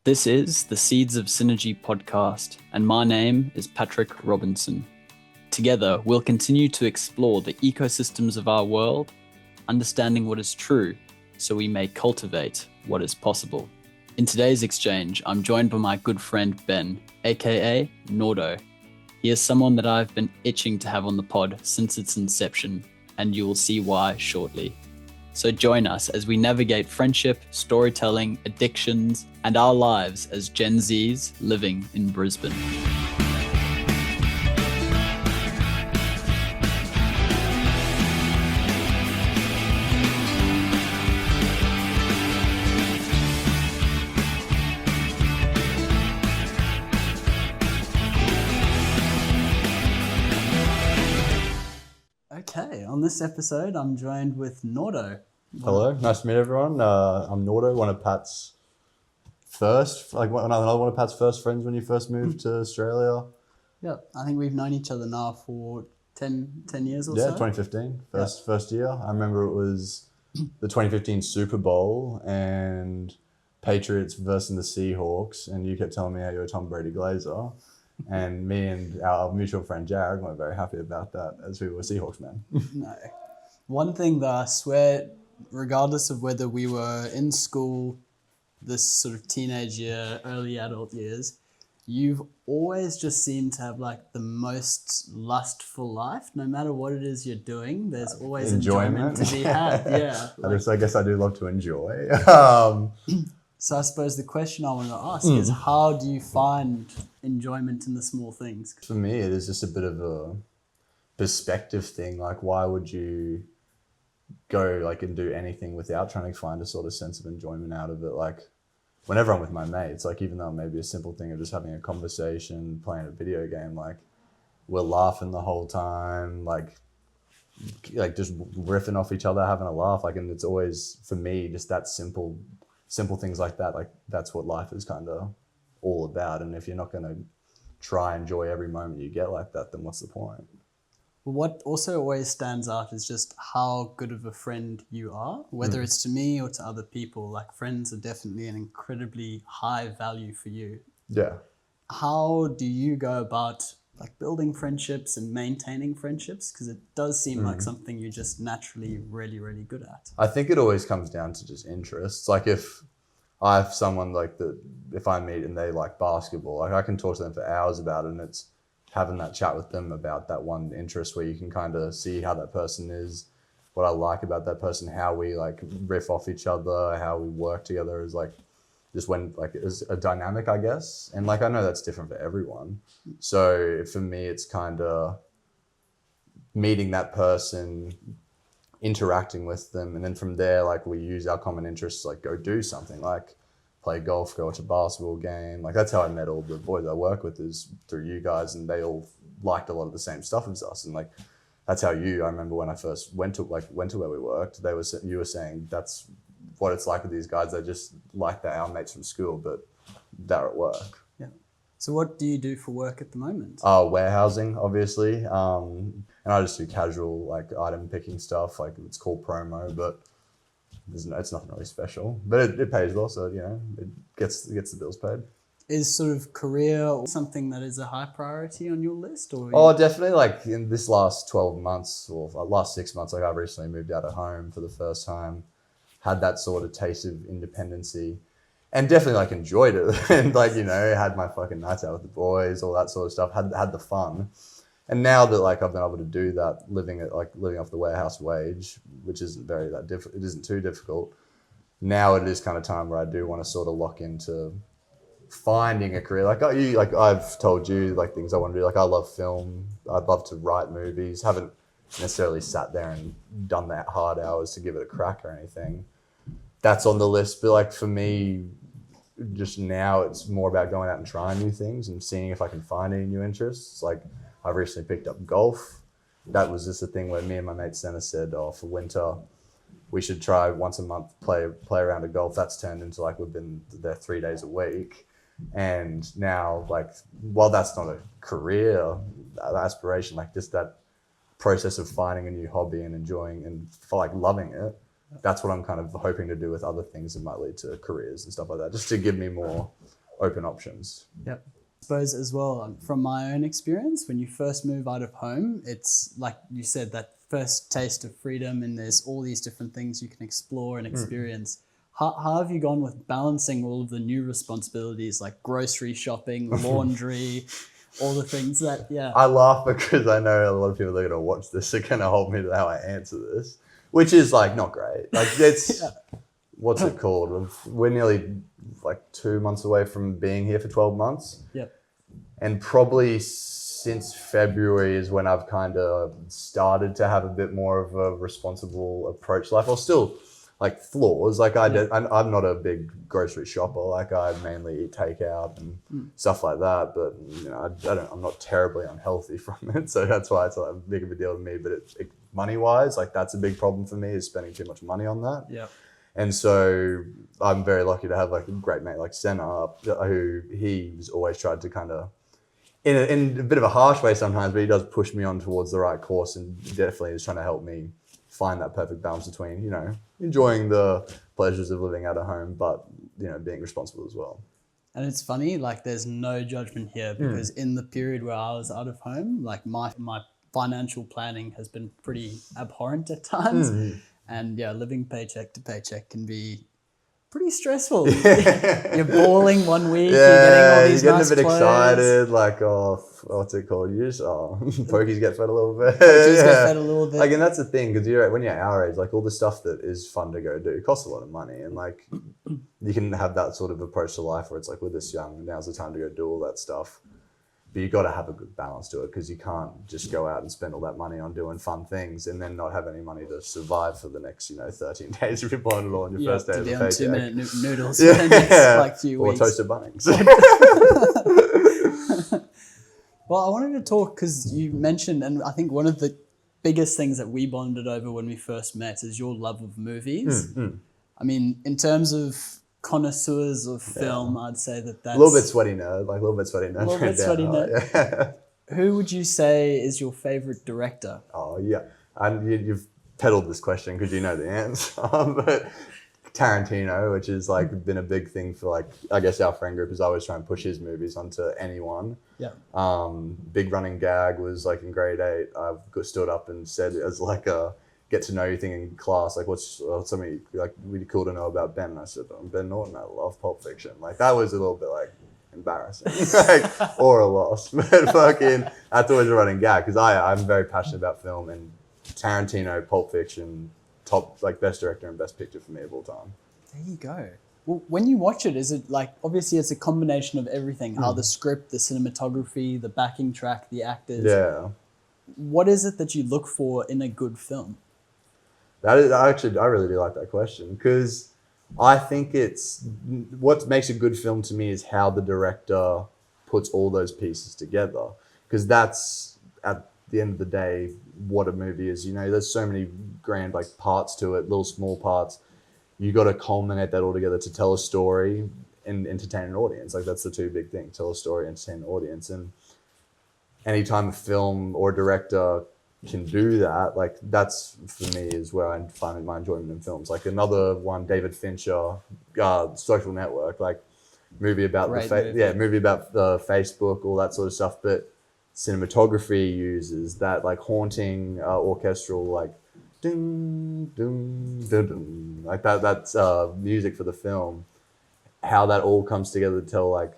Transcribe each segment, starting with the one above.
This is the Seeds of Synergy podcast, and my name is Patrick Robinson. Together, we'll continue to explore the ecosystems of our world, understanding what is true, so we may cultivate what is possible. In today's exchange, I'm joined by my good friend Ben, aka Norto. He is someone that I've been itching to have on the pod since its inception, and you will see why shortly. So join us as we navigate friendship, storytelling, addictions, and our lives as Gen Zs living in Brisbane. Okay, on this episode, I'm joined with Norto. Hello, nice to meet everyone. I'm Norto, one of Pat's another one of Pat's first friends when you first moved to Australia. Yeah, I think we've known each other now for 10 years or so. Yeah, 2015, first year. I remember it was the 2015 Super Bowl and Patriots versus the Seahawks, and you kept telling me how you're a Tom Brady Glazer. And me and our mutual friend Jared were very happy about that as we were Seahawks men. No. One thing that I swear, regardless of whether we were in school, this sort of teenage year, early adult years, you've always just seemed to have like the most lustful life. No matter what it is you're doing, there's always enjoyment to be had. Yeah. I guess I do love to enjoy. So I suppose the question I want to ask is, how do you find enjoyment in the small things? For me, it is just a bit of a perspective thing. Like, why would you go and do anything without trying to find a sort of sense of enjoyment out of it? Like, whenever I'm with my mates, like, even though it may be a simple thing of just having a conversation, playing a video game, like, we're laughing the whole time, like just riffing off each other, having a laugh. Like, and it's always, for me, just that simple things like that. Like, that's what life is kind of all about. And if you're not going to try and enjoy every moment you get like that, then what's the point? What also always stands out is just how good of a friend you are, whether it's to me or to other people. Like, friends are definitely an incredibly high value for you. Yeah. How do you go about like building friendships and maintaining friendships? Because it does seem like something you're just naturally really, really good at. I think it always comes down to just interests. Like, if I have someone if I meet and they like basketball, like, I can talk to them for hours about it, and it's having that chat with them about that one interest where you can kind of see how that person is, what I like about that person, how we like riff off each other, how we work together is like just when like is a dynamic, I guess. And like, I know that's different for everyone. So for me, it's kind of meeting that person, interacting with them, and then from there, like, we use our common interests to like go do something, like play golf, go watch a basketball game. Like, that's how I met all the boys I work with, is through you guys, and they all liked a lot of the same stuff as us. And like, that's how I remember when I first went to where we worked, you were saying that's what it's like with these guys. They just like our mates from school, but they're at work. Yeah. So what do you do for work at the moment? Warehousing, obviously. And I just do casual, like, item picking stuff. Like, it's called promo, but it's nothing really special. But it pays well, so, you know, it gets the bills paid. Is sort of career something that is a high priority on your list? Or Definitely. Like, in this last 12 months, or last 6 months, like, I've recently moved out of home for the first time, had that sort of taste of independency, and definitely like enjoyed it. And like, you know, had my fucking nights out with the boys, all that sort of stuff, had the fun. And now that like I've been able to do that, living off the warehouse wage, which isn't it isn't too difficult. Now it is kind of time where I do want to sort of lock into finding a career. Like, I've told you like things I want to do. Like, I love film. I'd love to write movies. Haven't necessarily sat there and done that hard hours to give it a crack or anything. That's on the list. But like, for me, just now it's more about going out and trying new things and seeing if I can find any new interests. Like, I've recently picked up golf. That was just a thing where me and my mate Senna said, for winter, we should try once a month, play around of golf. That's turned into like, we've been there 3 days a week. And now, like, while that's not a career aspiration, like, just that process of finding a new hobby and enjoying and like loving it, that's what I'm kind of hoping to do with other things that might lead to careers and stuff like that, just to give me more open options. Yep. I suppose as well, from my own experience, when you first move out of home, it's like you said, that first taste of freedom, and there's all these different things you can explore and experience. How have you gone with balancing all of the new responsibilities like grocery shopping, laundry, all the things that, I laugh because I know a lot of people that are going to watch this are going to hold me to how I answer this, which is like not great. Like it's, what's it called? We're nearly like 2 months away from being here for 12 months. Yep. And probably since February is when I've kind of started to have a bit more of a responsible approach to life. I'll still like flaws. Like I'm not a big grocery shopper. Like I mainly eat takeout and stuff like that. But you know, I'm not terribly unhealthy from it. So that's why it's like a big of a deal to me. But money wise, like that's a big problem for me, is spending too much money on that. Yeah. And so I'm very lucky to have like a great mate like Senna, who he's always tried to kind of, in a bit of a harsh way sometimes, but he does push me on towards the right course, and definitely is trying to help me find that perfect balance between, you know, enjoying the pleasures of living out of home, but, you know, being responsible as well. And it's funny, like there's no judgment here, because in the period where I was out of home, like my financial planning has been pretty abhorrent at times. And yeah, living paycheck to paycheck can be pretty stressful. You're bawling one week, you're getting all these nice clothes. You're getting a bit excited, like, oh, what's it called? You just, pokies get fed a little bit. Pokies get fed a little bit. Like, and that's the thing, because when you're our age, like all the stuff that is fun to go do costs a lot of money. And like, you can have that sort of approach to life where it's like, we're this young, now's the time to go do all that stuff. But you got to have a good balance to it, because you can't just go out and spend all that money on doing fun things and then not have any money to survive for the next, 13 days if you're blowing it all on your first day of the paycheck. 2-minute noodles for the next like few weeks. Or toasted Bunnings. Well, I wanted to talk, because you mentioned, and I think one of the biggest things that we bonded over when we first met is your love of movies. I mean, in terms of connoisseurs of film, I'd say that's a little bit sweaty nerd. Yeah. Who would you say is your favorite director? Oh yeah, and you've peddled this question because you know the answer. But Tarantino, which has like been a big thing for like, I guess our friend group is always trying to push his movies onto anyone. Yeah. Big running gag was like in grade 8. I stood up and said as like a get to know you thing in class, like what's something like really cool to know about Ben? And I said, I'm Ben Norton, I love Pulp Fiction. Like that was a little bit like embarrassing, like, or a loss, but fucking that's always a running gag, because I'm very passionate about film, and Tarantino, Pulp Fiction, top like best director and best picture for me of all time. There you go. Well, when you watch it, is it like, obviously it's a combination of everything, how the script, the cinematography, the backing track, the actors. Yeah. What is it that you look for in a good film? That is actually, I really do like that question, because I think it's what makes a good film to me is how the director puts all those pieces together, because that's at the end of the day what a movie is. There's so many grand like parts to it, little small parts. You got to culminate that all together to tell a story and entertain an audience. Like that's the two big things: tell a story, entertain an audience. And anytime a film or director can do that, like that's for me is where I find my enjoyment in films. Like another one, David Fincher, Social Network, like movie about movie about the Facebook, all that sort of stuff. But cinematography uses that like haunting orchestral like ding ding ding ding, like that's music for the film. How that all comes together to tell like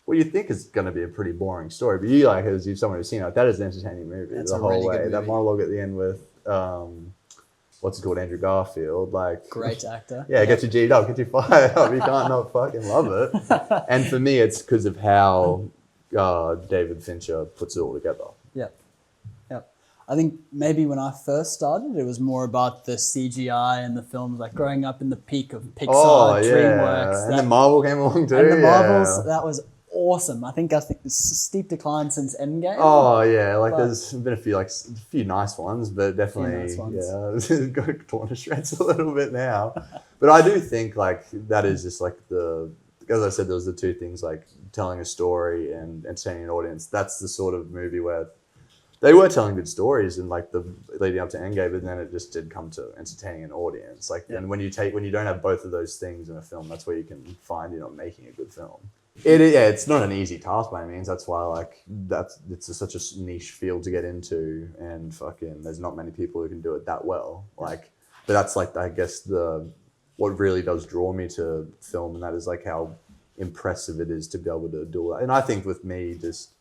what you think is going to be a pretty boring story, but you like, as you've someone who's seen it, that is an entertaining movie. That's the whole really way. Good movie. That monologue at the end with what's it called, Andrew Garfield, like great actor. Yeah, get you G'd up, get you fired up. You can't not fucking love it. And for me, it's because of how David Fincher puts it all together. Yep. I think maybe when I first started, it was more about the CGI and the films, like growing up in the peak of Pixar, DreamWorks. And then Marvel came along too. And the Marvels, that was awesome. I think it's steep decline since Endgame. Oh yeah, like there's been a few nice ones, but definitely got torn to shreds a little bit now. But I do think like that is just like as I said, there was the two things, like telling a story and entertaining an audience. That's the sort of movie where they were telling good stories and like the leading up to Endgame, but then it just did come to entertaining an audience. Like, and when you don't have both of those things in a film, that's where you can find you're not making a good film. It's not an easy task by any means. That's why such a niche field to get into, and fucking there's not many people who can do it that well. Like, but that's like, I guess what really does draw me to film, and that is like how impressive it is to be able to do it. And I think with me, just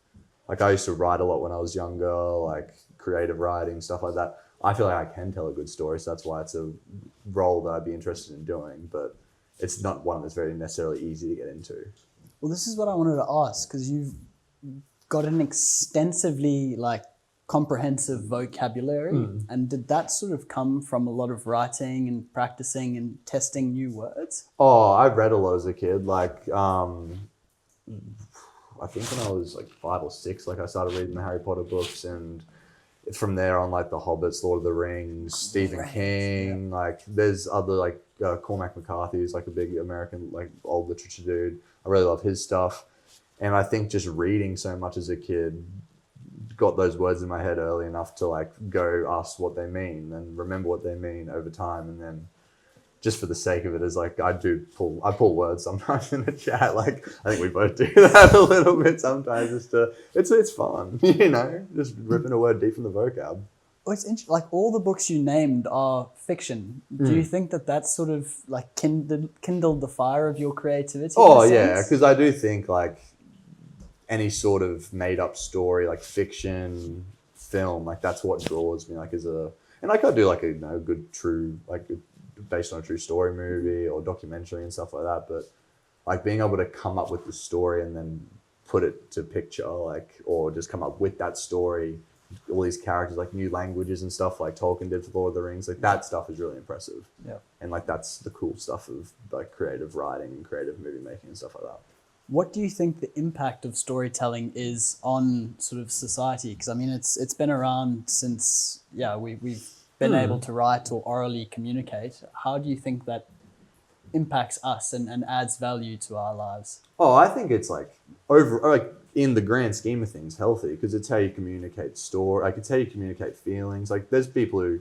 like I used to write a lot when I was younger, like creative writing, stuff like that. I feel like I can tell a good story, so that's why it's a role that I'd be interested in doing. But it's not one that's very necessarily easy to get into. Well, this is what I wanted to ask, because you've got an extensively comprehensive vocabulary, and did that sort of come from a lot of writing and practicing and testing new words? Oh, I read a lot as a kid. Like, I think when I was like 5 or 6, like I started reading the Harry Potter books, and from there on, like the Hobbits, Lord of the Rings, Stephen King. Yeah. Like, there's other Cormac McCarthy is like a big American old literature dude. I really love his stuff, and I think just reading so much as a kid got those words in my head early enough to go ask what they mean and remember what they mean over time, and then just for the sake of it is I pull words sometimes in the chat. Like, I think we both do that a little bit sometimes. It's fun, just ripping a word deep from the vocab. Oh, it's interesting. Like, all the books you named are fiction. Do you think that that's sort of kindled the fire of your creativity? Oh yeah, because I do think any sort of made up story, like fiction, film, that's what draws me. And I could do a good true based on a true story movie or documentary and stuff like that. But being able to come up with the story and then put it to picture, or just come up with that story, all these characters, new languages and stuff like Tolkien did for Lord of the Rings, that stuff is really impressive. Yeah. And that's the cool stuff of creative writing and creative movie making and stuff like that. What do you think the impact of storytelling is on sort of society? Because I mean, it's been around since we've been able to write or orally communicate. How do you think that impacts us and adds value to our lives? Oh, I think it's in the grand scheme of things, healthy, because it's how you communicate it's how you communicate feelings. There's people who,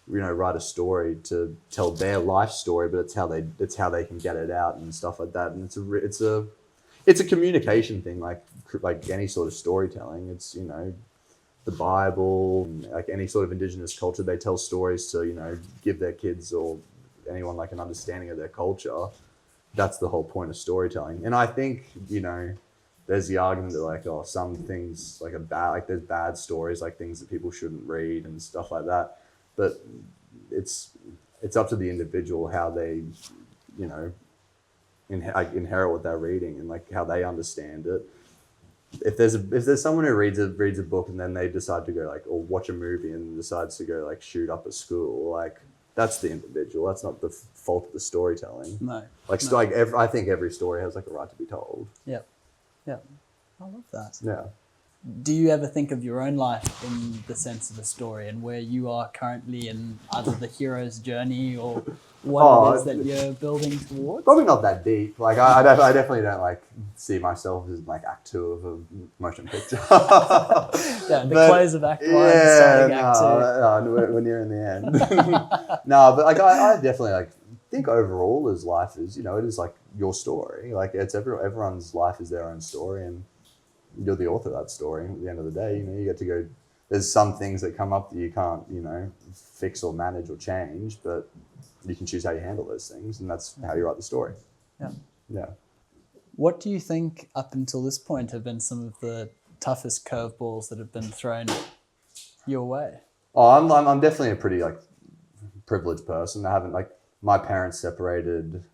write a story to tell their life story, but it's how they can get it out and stuff like that. And it's a communication thing, like any sort of storytelling. It's the Bible, any sort of indigenous culture, they tell stories to give their kids or anyone an understanding of their culture. That's the whole point of storytelling. And I think there's the argument that some things are bad, there's bad stories, things that people shouldn't read and stuff like that. But it's up to the individual how they inherit what they're reading and how they understand it. If there's someone who reads a book and then they decide to go or watch a movie and decides to go shoot up a school, that's the individual. That's not the fault of the storytelling. No. I think every story has a right to be told. Yeah. Yeah. I love that. Yeah. Do you ever think of your own life in the sense of a story and where you are currently in either the hero's journey or what it is that you're building towards? Probably not that deep. I definitely don't see myself as Act 2 of a motion picture. The close of Act 1, starting Act 2. No, when you're in the end. No, but I definitely think overall as life is, it is your story. It's everyone's life is their own story, and you're the author of that story. At the end of the day, you get to go. There's some things that come up that you can't, fix or manage or change, but you can choose how you handle those things, and that's how you write the story. Yeah. Yeah. What do you think up until this point have been some of the toughest curveballs that have been thrown your way? Oh, I'm definitely a pretty privileged person. I haven't my parents separated,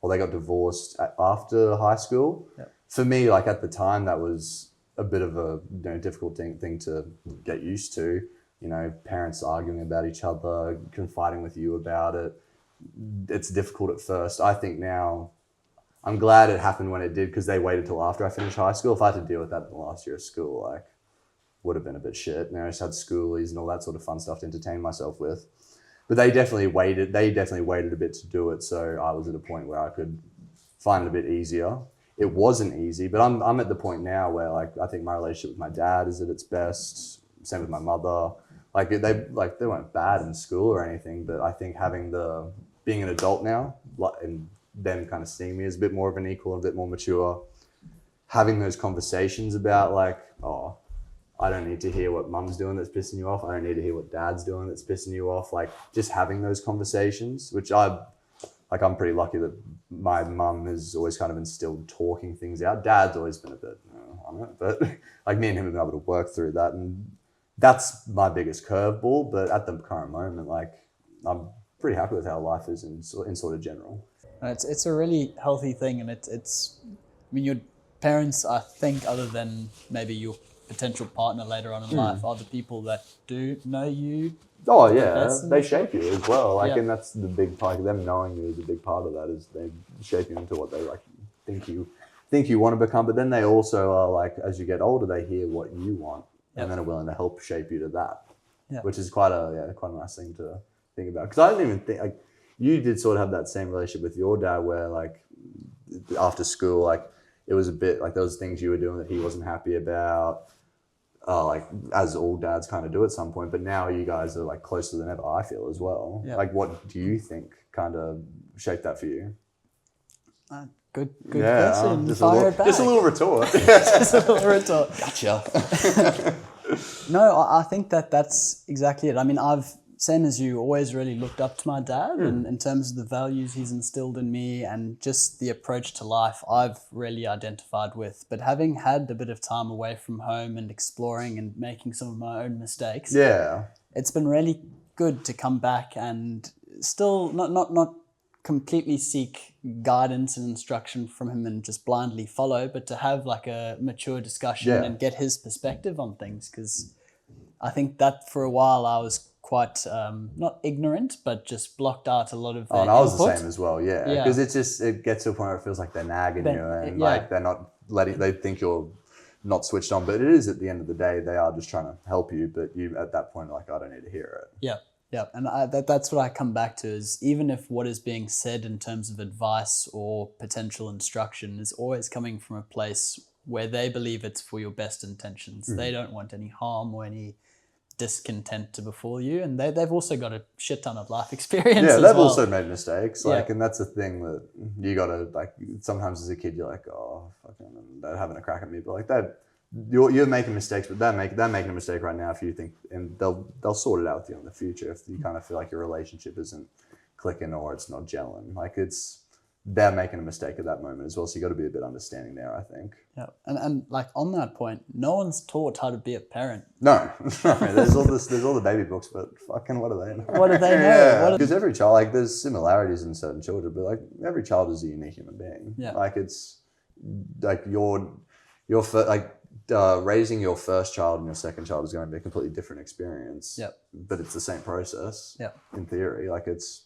or they got divorced after high school. Yeah. For me, at the time, that was a bit of a difficult thing to get used to. Parents arguing about each other, confiding with you about it. It's difficult at first. I think now, I'm glad it happened when it did, because they waited till after I finished high school. If I had to deal with that in the last year of school, would have been a bit shit. I just had schoolies and all that sort of fun stuff to entertain myself with. But they definitely waited a bit to do it. So I was at a point where I could find it a bit easier. It wasn't easy, but I'm at the point now where I think my relationship with my dad is at its best. Same with my mother. They weren't bad in school or anything, but I think being an adult now and them kind of seeing me as a bit more of an equal and a bit more mature, having those conversations about like, oh, I don't need to hear what mum's doing that's pissing you off. I don't need to hear what dad's doing that's pissing you off. Like just having those conversations, which I'm pretty lucky that my mum has always kind of instilled talking things out. Dad's always been a bit, I don't know, but like me and him have been able to work through that. And that's my biggest curveball. But at the current moment, like I'm pretty happy with how life is in sort of general. It's a really healthy thing. And it's I mean, your parents, I think, other than maybe your potential partner later on in life, are the people that do know you. Oh yeah, they shape you as well. Like, Yeah. and that's the big part. Them knowing you is a big part of that. Is they shape you into what they like think you want to become. But then they also are like, as you get older, they hear what you want, and then are willing to help shape you to that. Yeah. Which is quite a nice thing to think about. Because I didn't even think like you did sort of have that same relationship with your dad, where like after school, like it was a bit like there was things you were doing that he wasn't happy about. Like as all dads kind of do at some point, but now you guys are like closer than ever, I feel as well. Yeah. Like what do you think kind of shaped that for you? Good question. Just Just a little retort. Just a little retort. Gotcha. No, I think that's exactly it. I mean, I've, same as you, always really looked up to my dad in terms of the values he's instilled in me and just the approach to life I've really identified with. But having had a bit of time away from home and exploring and making some of my own mistakes, it's been really good to come back and still not completely seek guidance and instruction from him and just blindly follow, but to have like a mature discussion and get his perspective on things. Because I think that for a while I was quite not ignorant, but just blocked out a lot of their and I was input. the same as well, because it gets to a point where it feels like they're nagging you and like they're not they think you're not switched on, but it is at the end of the day they are just trying to help you, but you at that point are like, I don't need to hear it. Yeah, and that's what I come back to is even if what is being said in terms of advice or potential instruction is always coming from a place where they believe it's for your best intentions. They don't want any harm or any discontent to befall you, and they've also got a shit ton of life experience. Yeah, as they've well. also made mistakes, and that's the thing that you gotta like. Sometimes as a kid, you're like, oh, fucking, they're having a crack at me, but like that, you're making mistakes, but they're making a mistake right now. If you think, and they'll sort it out with you in the future if you kind of feel like your relationship isn't clicking or it's not gelling. Like they're making a mistake at that moment as well, so you got to be a bit understanding there, I think. Yeah, and like on that point, no one's taught how to be a parent. No, there's all the baby books, but fucking what do they know? What do they know? Because every child, like, there's similarities in certain children, but like every child is a unique human being. Yeah, like it's like raising your first child and your second child is going to be a completely different experience. Yeah, but it's the same process. Yeah, in theory, like it's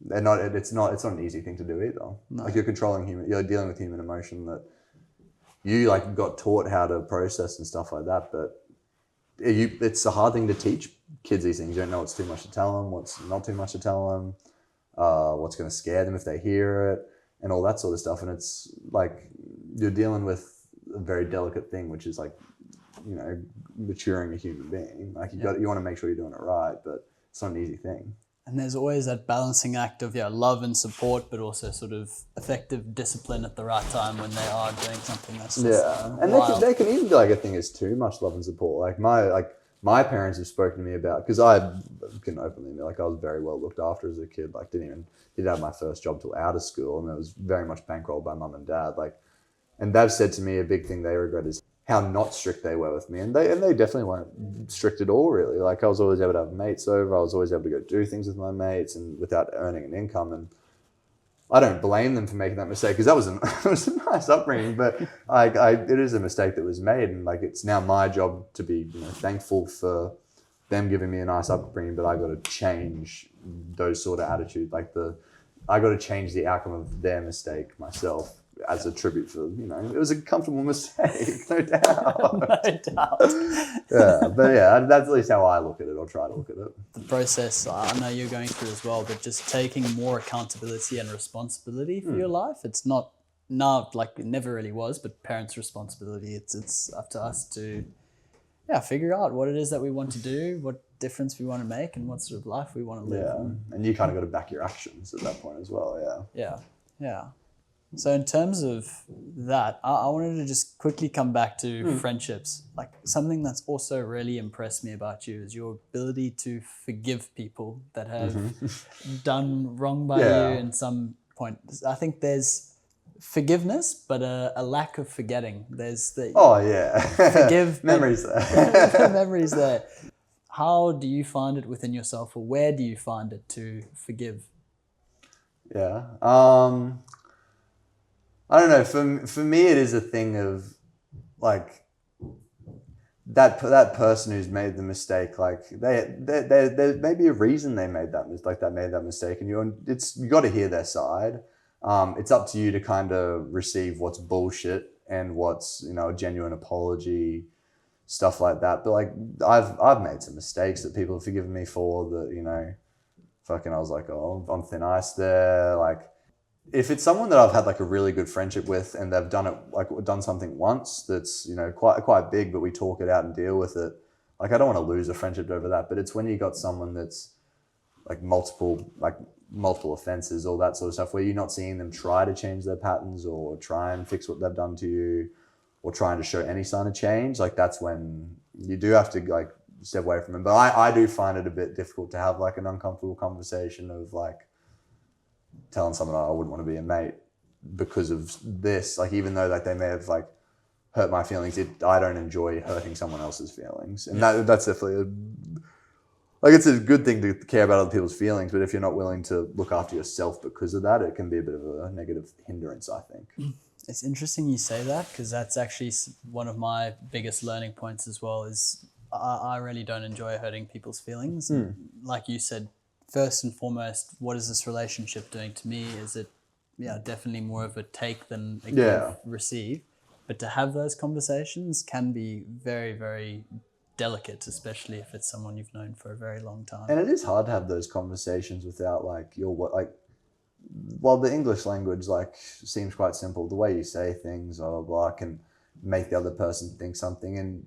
not an easy thing to do either. No. Like you're dealing with human emotion that you like got taught how to process and stuff like that, but it's a hard thing to teach kids these things. You don't know what's too much to tell them, what's not too much to tell them, what's going to scare them if they hear it, and all that sort of stuff. And it's like you're dealing with a very delicate thing, which is like, maturing a human being. Like you want to make sure you're doing it right, but it's not an easy thing. And there's always that balancing act of love and support, but also sort of effective discipline at the right time when they are doing something that's just and they can even be like a thing is too much love and support. My parents have spoken to me about, because I can openly admit, like I was very well looked after as a kid. Like didn't have my first job till out of school, and it was very much bankrolled by mum and dad. Like, and they've said to me a big thing they regret is how not strict they were with me, and they definitely weren't strict at all, really. Like I was always able to have mates over, I was always able to go do things with my mates, and without earning an income. And I don't blame them for making that mistake, because it was a nice upbringing, but it is a mistake that was made, and like it's now my job to be thankful for them giving me a nice upbringing, but I got to change those sort of attitudes. I got to change the outcome of their mistake myself, as a tribute for, it was a comfortable mistake, no doubt. No doubt. That's at least how I look at it, or try to look at it. The process, I know you're going through as well, but just taking more accountability and responsibility for your life. It's not now, like it never really was, but parents' responsibility. It's up to us to figure out what it is that we want to do, what difference we want to make, and what sort of life we want to live. And you kind of got to back your actions at that point as well. Yeah. So in terms of that, I wanted to just quickly come back to friendships. Like something that's also really impressed me about you is your ability to forgive people that have done wrong by you in some point. I think there's forgiveness, but a lack of forgetting. There's the forgive memories there. memories there. How do you find it within yourself, or where do you find it to forgive? Yeah. I don't know. For me, it is a thing of like that person who's made the mistake. Like there may be a reason they made that mistake, and you got to hear their side. It's up to you to kind of receive what's bullshit and what's a genuine apology, stuff like that. But like I've made some mistakes that people have forgiven me for. That fucking I was like, oh, I'm thin ice there. Like if it's someone that I've had like a really good friendship with and they've done something once that's quite big, but we talk it out and deal with it. Like I don't want to lose a friendship over that. But it's when you got someone that's like multiple offenses, all that sort of stuff, where you're not seeing them try to change their patterns or try and fix what they've done to you or trying to show any sign of change. Like that's when you do have to like step away from them. But I do find it a bit difficult to have like an uncomfortable conversation of like telling someone, oh, I wouldn't want to be a mate because of this. Like even though like they may have like hurt my feelings, I don't enjoy hurting someone else's feelings. And that's definitely it's a good thing to care about other people's feelings, but if you're not willing to look after yourself because of that, it can be a bit of a negative hindrance, I think. It's interesting you say that, because that's actually one of my biggest learning points as well, is I really don't enjoy hurting people's feelings. Like you said, first and foremost, what is this relationship doing to me? Is it definitely more of a take than a give, receive? But to have those conversations can be very, very delicate, especially if it's someone you've known for a very long time. And it is hard to have those conversations without while the English language like seems quite simple, the way you say things can make the other person think something, and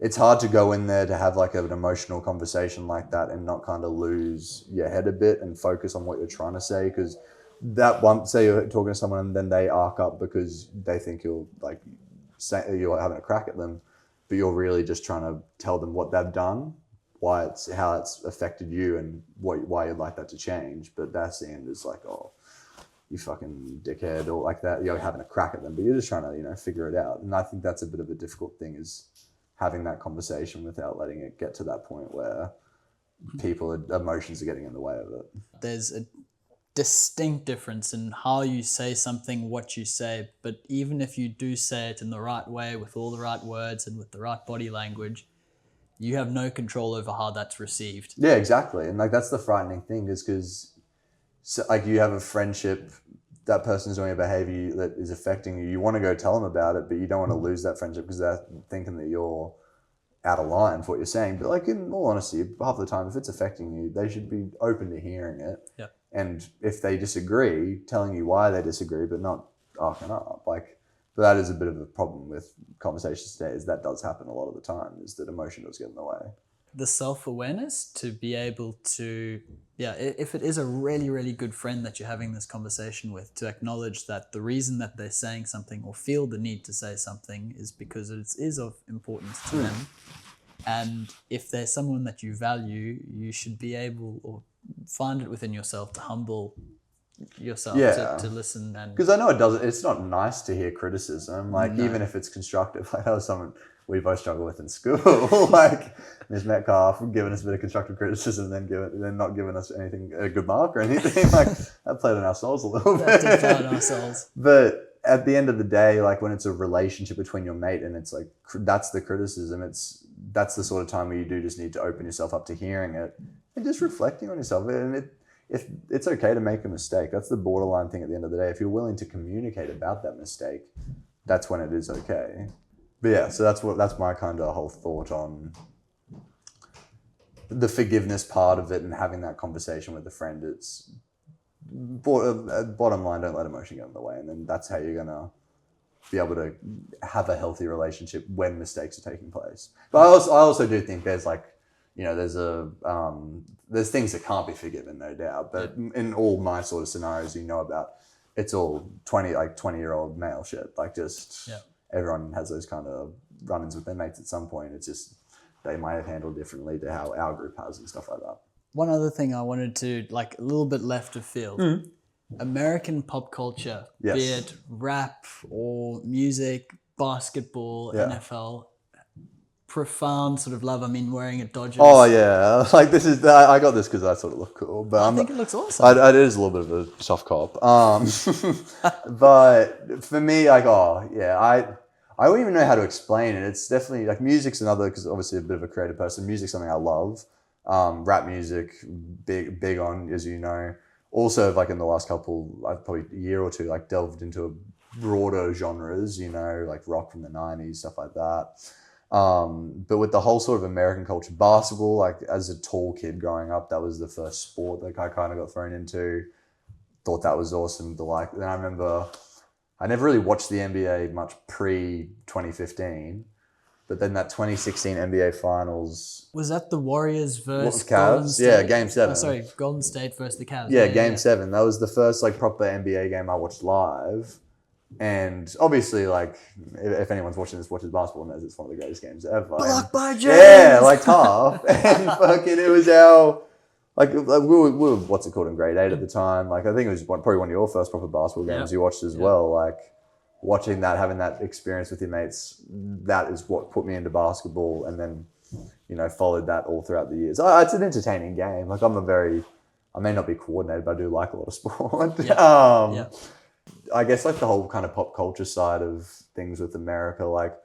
it's hard to go in there to have like an emotional conversation like that and not kind of lose your head a bit and focus on what you're trying to say, because that one, say you're talking to someone and then they arc up because they think you're having a crack at them, but you're really just trying to tell them what they've done, how it's affected you, and why you'd like that to change. But that's the end is like, oh, you fucking dickhead, or like that. You're having a crack at them, but you're just trying to figure it out. And I think that's a bit of a difficult thing, is having that conversation without letting it get to that point where emotions are getting in the way of it. There's a distinct difference in how you say something, what you say, but even if you do say it in the right way, with all the right words and with the right body language, you have no control over how that's received. Yeah, exactly. And like that's the frightening thing, is because like you have a friendship, that person's doing a behavior that is affecting you. You want to go tell them about it, but you don't want to lose that friendship because they're thinking that you're out of line for what you're saying. But like in all honesty, half the time, if it's affecting you, they should be open to hearing it. Yeah. And if they disagree, telling you why they disagree, but not arcing up. Like, but that is a bit of a problem with conversations today, is that does happen a lot of the time, is that emotion does get in the way. The self-awareness to be able to, if it is a really, really good friend that you're having this conversation with, to acknowledge that the reason that they're saying something or feel the need to say something is because it is of importance to them. And if there's someone that you value, you should be able, or find it within yourself, to humble yourself to listen. And because I know it's not nice to hear criticism, even if it's constructive. Like that was something we both struggle with in school. Like Ms. Metcalf giving us a bit of constructive criticism, then not giving us a good mark or anything. Like that played on our souls a little bit. That did play on our souls. But at the end of the day, like when it's a relationship between your mate and it's like that's the criticism, that's the sort of time where you do just need to open yourself up to hearing it and just reflecting on yourself. And if it's okay to make a mistake. That's the borderline thing at the end of the day. If you're willing to communicate about that mistake, that's when it is okay. But yeah, so that's my kind of whole thought on the forgiveness part of it, and having that conversation with a friend. It's bottom line, don't let emotion get in the way, and then that's how you're gonna be able to have a healthy relationship when mistakes are taking place. But I also do think there's there's things that can't be forgiven, no doubt. But in all my sort of scenarios, about it's all 20-year-old male shit. Like just everyone has those kind of run-ins with their mates at some point. It's just they might have handled differently to how our group has and stuff like that. One other thing I wanted to, like, a little bit left of field. American pop culture, be it rap or music, basketball, NFL, profound sort of love. I mean, wearing a Dodgers. Oh yeah, like this is I got this because I sort of look cool, but I think it looks awesome. It is a little bit of a soft cop. But for me, like, I don't even know how to explain it. It's definitely like music's another, because obviously a bit of a creative person. Music's something I love. Rap music, big on, as you know. Also, like in the last probably a year or two, like delved into broader genres, you know, like rock from the 90s, stuff like that. But with the whole sort of American culture, basketball, like as a tall kid growing up, that was the first sport that I kind of got thrown into. Thought that was awesome. Then I remember I never really watched the NBA much pre-2015. But then that 2016 NBA Finals... Was that the Warriors versus Cavs? Yeah, Game 7. Oh, sorry, Golden State versus the Cavs. Yeah, Game 7. That was the first like proper NBA game I watched live. And obviously, like, if anyone's watching this, watches basketball, knows it's one of the greatest games ever. Blocked by James! Yeah, like tough. And fucking, it was our... Like we were, what's it called, in grade 8 at the time. Like, I think it was probably one of your first proper basketball games you watched as well. Like... Watching that, having that experience with your mates, that is what put me into basketball, and then, you know, followed that all throughout the years. It's an entertaining game. Like I may not be coordinated, but I do like a lot of sport. I guess like the whole kind of pop culture side of things with America, like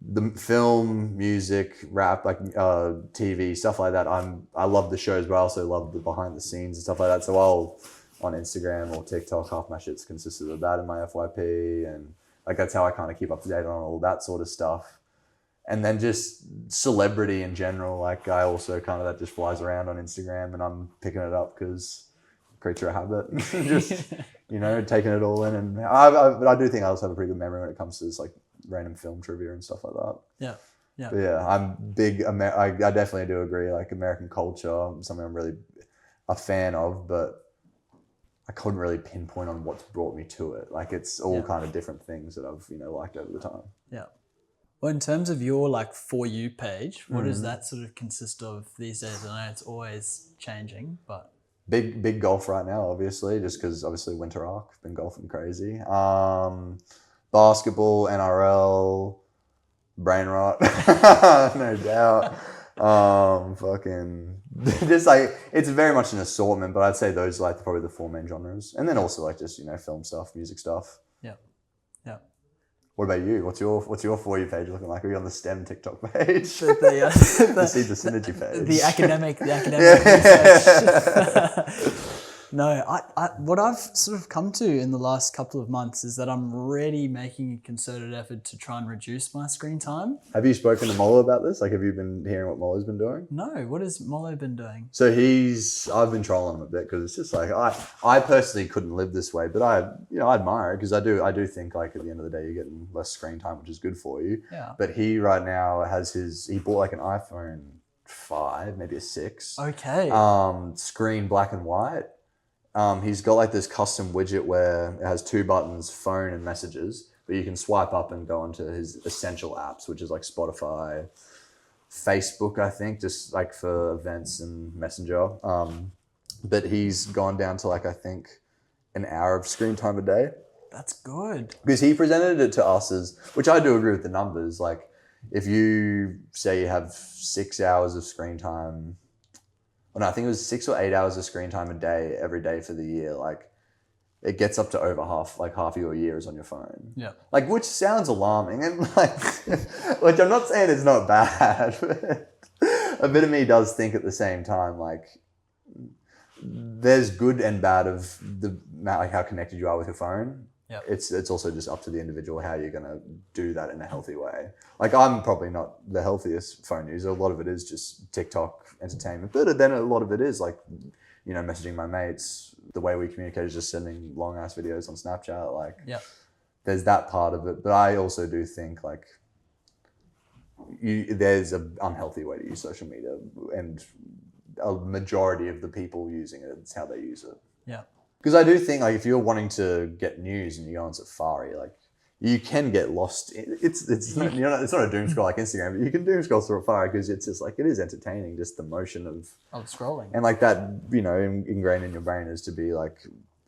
the film, music, rap, like TV, stuff like that. I love the shows, but I also love the behind the scenes and stuff like that. So I'll on Instagram or TikTok, half my shit's consisted of that in my FYP, and like that's how I kind of keep up to date on all that sort of stuff. And then just celebrity in general, like I also kind of, that just flies around on Instagram, and I'm picking it up because creature of habit, just you know, taking it all in. And I do think I also have a pretty good memory when it comes to this like random film trivia and stuff like that. But yeah, I'm big. I definitely do agree. Like American culture, something I'm really a fan of, but I couldn't really pinpoint on what's brought me to it. Like it's all kind of different things that I've, you know, liked over the time. Yeah. Well, in terms of your like For You page, what does that sort of consist of these days? I know it's always changing, but big golf right now, obviously, just because obviously winter arc, been golfing crazy. Basketball, NRL, brain rot, no doubt. Fucking just like it's very much an assortment, but I'd say those are like probably the 4 main genres, and then also like just, you know, film stuff, music stuff. Yeah. What about you? What's your For You page looking like? Are you on the STEM TikTok page? The See the Synergy page. The academic research. No, I what I've sort of come to in the last couple of months is that I'm really making a concerted effort to try and reduce my screen time. Have you spoken to Molo about this? Like, have you been hearing what Molo's been doing? No, what has Molo been doing? So I've been trolling him a bit because it's just like, I personally couldn't live this way, but I admire it because I do think like at the end of the day, you're getting less screen time, which is good for you. Yeah. But he right now he bought like an iPhone 5, maybe a 6. Okay. Screen black and white. He's got like this custom widget where it has 2 buttons, phone and messages, but you can swipe up and go into his essential apps, which is like Spotify, Facebook, I think, just like for events and Messenger. But he's gone down to like, I think, an hour of screen time a day. That's good. Because he presented it to us as, which I do agree with the numbers, like if you say you have 6 hours of screen time, well, no, I think it was 6 or 8 hours of screen time a day, every day for the year. Like, it gets up to over half of your year is on your phone. Yeah. Like, which sounds alarming, and like, which I'm not saying it's not bad. But a bit of me does think at the same time, like, there's good and bad of like how connected you are with your phone. Yeah. It's also just up to the individual how you're gonna do that in a healthy way. Like I'm probably not the healthiest phone user. A lot of it is just TikTok entertainment, but then a lot of it is like, you know, messaging my mates. The way we communicate is just sending long ass videos on Snapchat. Like, there's that part of it, but I also do think like there's an unhealthy way to use social media, and a majority of the people using it, it's how they use it. Yeah. Because I do think like if you're wanting to get news and you go on Safari, like you can get lost. It's not, it's not a doom scroll like Instagram, but you can doom scroll through Safari because it's just like it is entertaining, just the motion of scrolling, and like that ingrained in your brain is to be like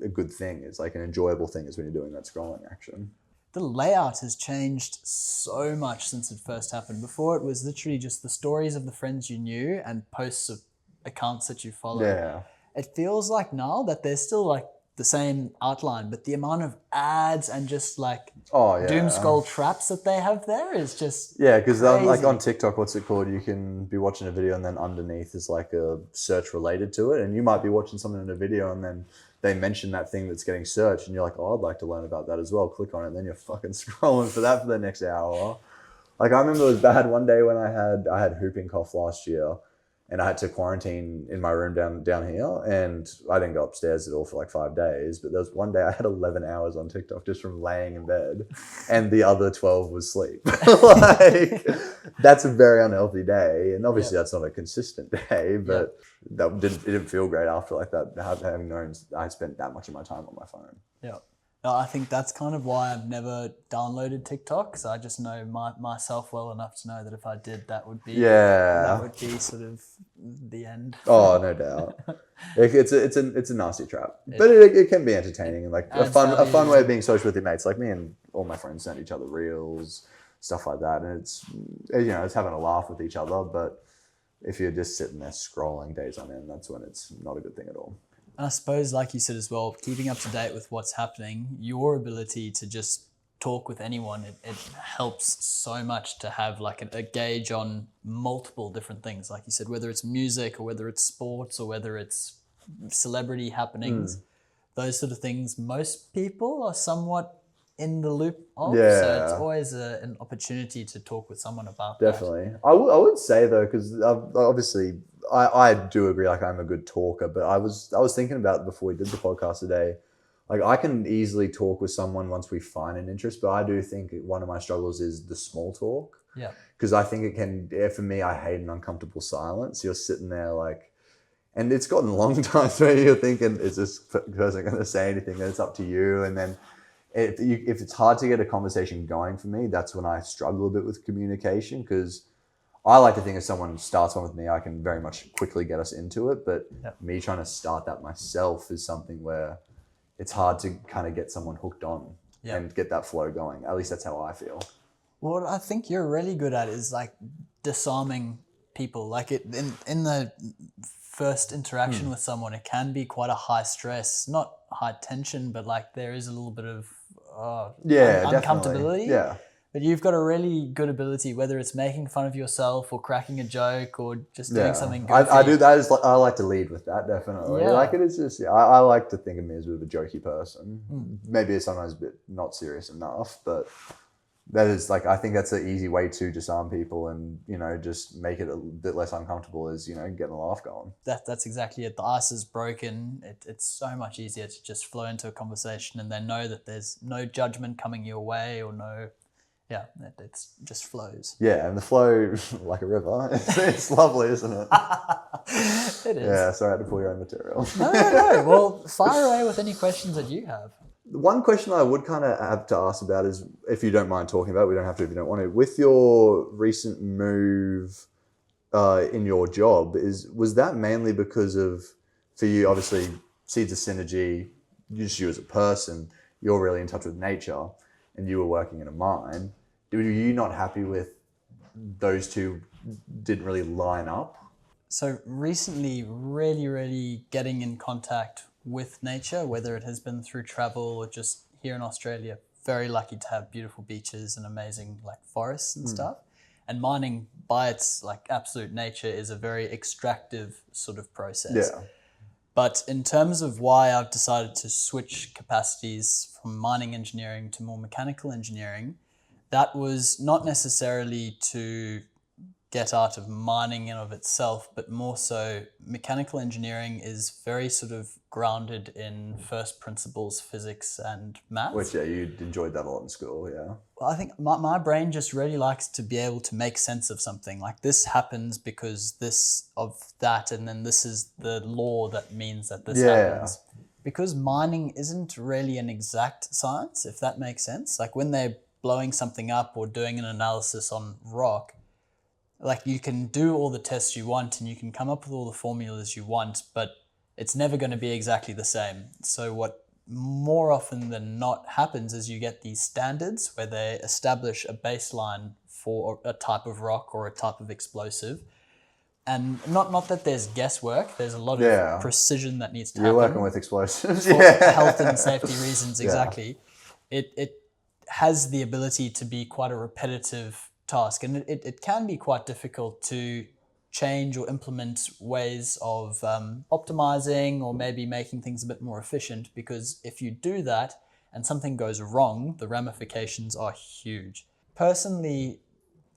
a good thing. It's like an enjoyable thing is when you're doing that scrolling action. The layout has changed so much since it first happened. Before, it was literally just the stories of the friends you knew and posts of accounts that you follow. Yeah. It feels like now that there's still like the same outline, but the amount of ads and just like doom scroll traps that they have there is just because like on TikTok, what's it called? You can be watching a video and then underneath is like a search related to it, and you might be watching something in a video and then they mention that thing that's getting searched and you're like, oh, I'd like to learn about that as well. Click on it and then you're fucking scrolling for that for the next hour. Like I remember it was bad one day when I had whooping cough last year and I had to quarantine in my room down here and I didn't go upstairs at all for like 5 days. But there was one day I had 11 hours on TikTok just from laying in bed and the other 12 was sleep. Like that's a very unhealthy day. And obviously that's not a consistent day, but it didn't feel great after like that, having known I spent that much of my time on my phone. Yeah. No, I think that's kind of why I've never downloaded TikTok, because I just know myself well enough to know that if I did, that would be sort of the end. Oh, no doubt. It's a nasty trap, but it can be entertaining and like a fun way of being social with your mates. Like me and all my friends send each other reels, stuff like that, and it's having a laugh with each other. But if you're just sitting there scrolling days on end, that's when it's not a good thing at all. And I suppose, like you said as well, keeping up to date with what's happening, your ability to just talk with anyone, it helps so much to have like a gauge on multiple different things. Like you said, whether it's music or whether it's sports or whether it's celebrity happenings, those sort of things, most people are somewhat in the loop of. Yeah. So it's always an opportunity to talk with someone about Definitely. That. I would say though, because obviously I do agree, like I'm a good talker, but I was thinking about before we did the podcast today, like I can easily talk with someone once we find an interest, but I do think one of my struggles is the small talk. Yeah. Because I think it can, for me, I hate an uncomfortable silence. You're sitting there like, and it's gotten long times where you're thinking, is this person going to say anything? And it's up to you. And then if it's hard to get a conversation going for me, that's when I struggle a bit with communication, because I like to think if someone starts one with me, I can very much quickly get us into it. But me trying to start that myself is something where it's hard to kind of get someone hooked on and get that flow going. At least that's how I feel. What I think you're really good at is like disarming people. Like in the first interaction with someone, it can be quite a high stress, not high tension, but like there is a little bit of uncomfortability. Yeah. But you've got a really good ability, whether it's making fun of yourself or cracking a joke or just doing something goofy. I do that. I like to lead with that, definitely. Yeah. Like it is just, I like to think of me as a bit of a jokey person. Maybe sometimes a bit not serious enough, but that is like, I think that's an easy way to disarm people and, just make it a bit less uncomfortable is, getting a laugh going. That's exactly it. The ice is broken. It's so much easier to just flow into a conversation and then know that there's no judgment coming your way or no... Yeah, it just flows. Yeah, and the flow, like a river, it's lovely, isn't it? It is. Yeah, sorry, I had to pull your own material. No. Well, fire away with any questions that you have. One question I would kind of have to ask about is, if you don't mind talking about it, we don't have to if you don't want to, with your recent move in your job, was that mainly because of, for you, obviously, Seeds of Synergy, just you as a person, you're really in touch with nature, and you were working in a mine, were you not happy with those two didn't really line up? So recently, really, really getting in contact with nature, whether it has been through travel or just here in Australia, very lucky to have beautiful beaches and amazing like forests and stuff. And mining by its like absolute nature is a very extractive sort of process. Yeah. But in terms of why I've decided to switch capacities from mining engineering to more mechanical engineering, that was not necessarily to get out of mining in of itself, but more so mechanical engineering is very sort of grounded in first principles physics and maths. Which, you enjoyed that a lot in school, yeah. Well, I think my brain just really likes to be able to make sense of something. Like this happens because this of that, and then this is the law that means that this happens. because mining isn't really an exact science, if that makes sense. Like when they're blowing something up or doing an analysis on rock, like you can do all the tests you want and you can come up with all the formulas you want, but it's never going to be exactly the same. So what more often than not happens is you get these standards where they establish a baseline for a type of rock or a type of explosive. And not that there's guesswork, there's a lot of precision that needs to happen. You're working with explosives. For health and safety reasons, exactly. It has the ability to be quite a repetitive task, and it can be quite difficult to change or implement ways of optimizing or maybe making things a bit more efficient, because if you do that and something goes wrong, the ramifications are huge. Personally,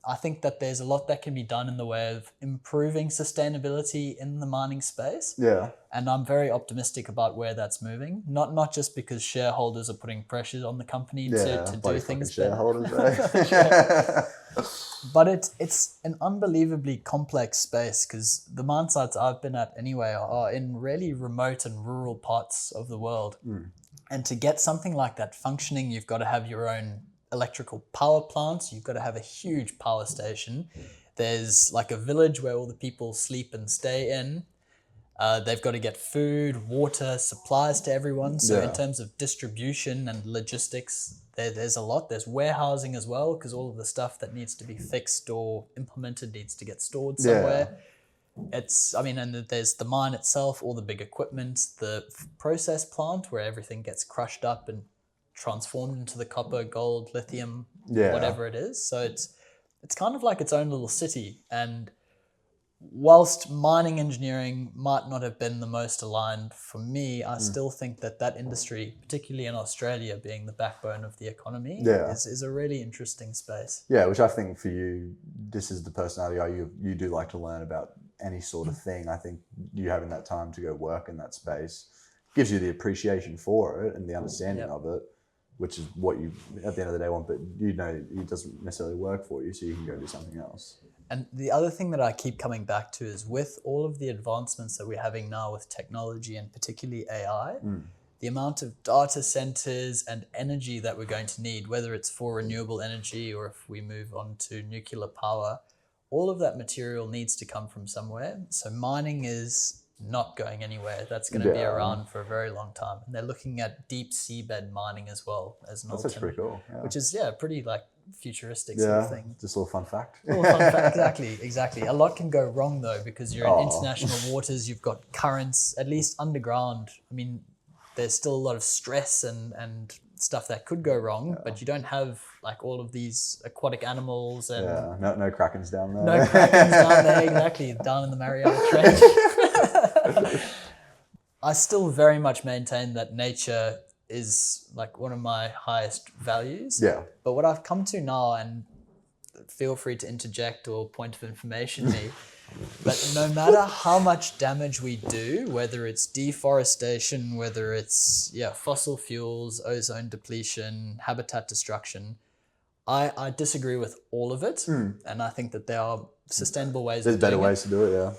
I think that there's a lot that can be done in the way of improving sustainability in the mining space. Yeah. And I'm very optimistic about where that's moving. Not just because shareholders are putting pressures on the company to do things shareholders, but it's an unbelievably complex space, because the mine sites I've been at anyway are in really remote and rural parts of the world. And to get something like that functioning, you've got to have your own electrical power plants. You've got to have a huge power station. There's like a village where all the people sleep and stay in. They've got to get food, water, supplies to everyone. So in terms of distribution and logistics, there's a lot. There's warehousing as well, because all of the stuff that needs to be fixed or implemented needs to get stored somewhere. And there's the mine itself, all the big equipment, the process plant where everything gets crushed up and transformed into the copper, gold, lithium, whatever it is. So it's kind of like its own little city. And whilst mining engineering might not have been the most aligned for me, I still think that industry, particularly in Australia being the backbone of the economy, is a really interesting space. Yeah, which I think for you, this is the personality. You do like to learn about any sort of thing. I think you having that time to go work in that space gives you the appreciation for it and the understanding of it, which is what you, at the end of the day, want, but you know it doesn't necessarily work for you, so you can go do something else. And the other thing that I keep coming back to is with all of the advancements that we're having now with technology and particularly AI, the amount of data centers and energy that we're going to need, whether it's for renewable energy or if we move on to nuclear power, all of that material needs to come from somewhere. So mining is not going anywhere. That's going to be around for a very long time. And they're looking at deep seabed mining as well as an alternative. That's pretty cool. Yeah. Which is pretty like futuristic sort of thing. Just a little fun fact. Exactly. A lot can go wrong though, because you're in international waters, you've got currents, at least underground. I mean, there's still a lot of stress and stuff that could go wrong, but you don't have like all of these aquatic animals and no krakens down there. No krakens down there, exactly, down in the Mariana Trench. I still very much maintain that nature is like one of my highest values. Yeah. But what I've come to now, and feel free to interject or point of information me, but no matter how much damage we do, whether it's deforestation, whether it's fossil fuels, ozone depletion, habitat destruction, I disagree with all of it. And I think that there are sustainable ways There's better ways to do it,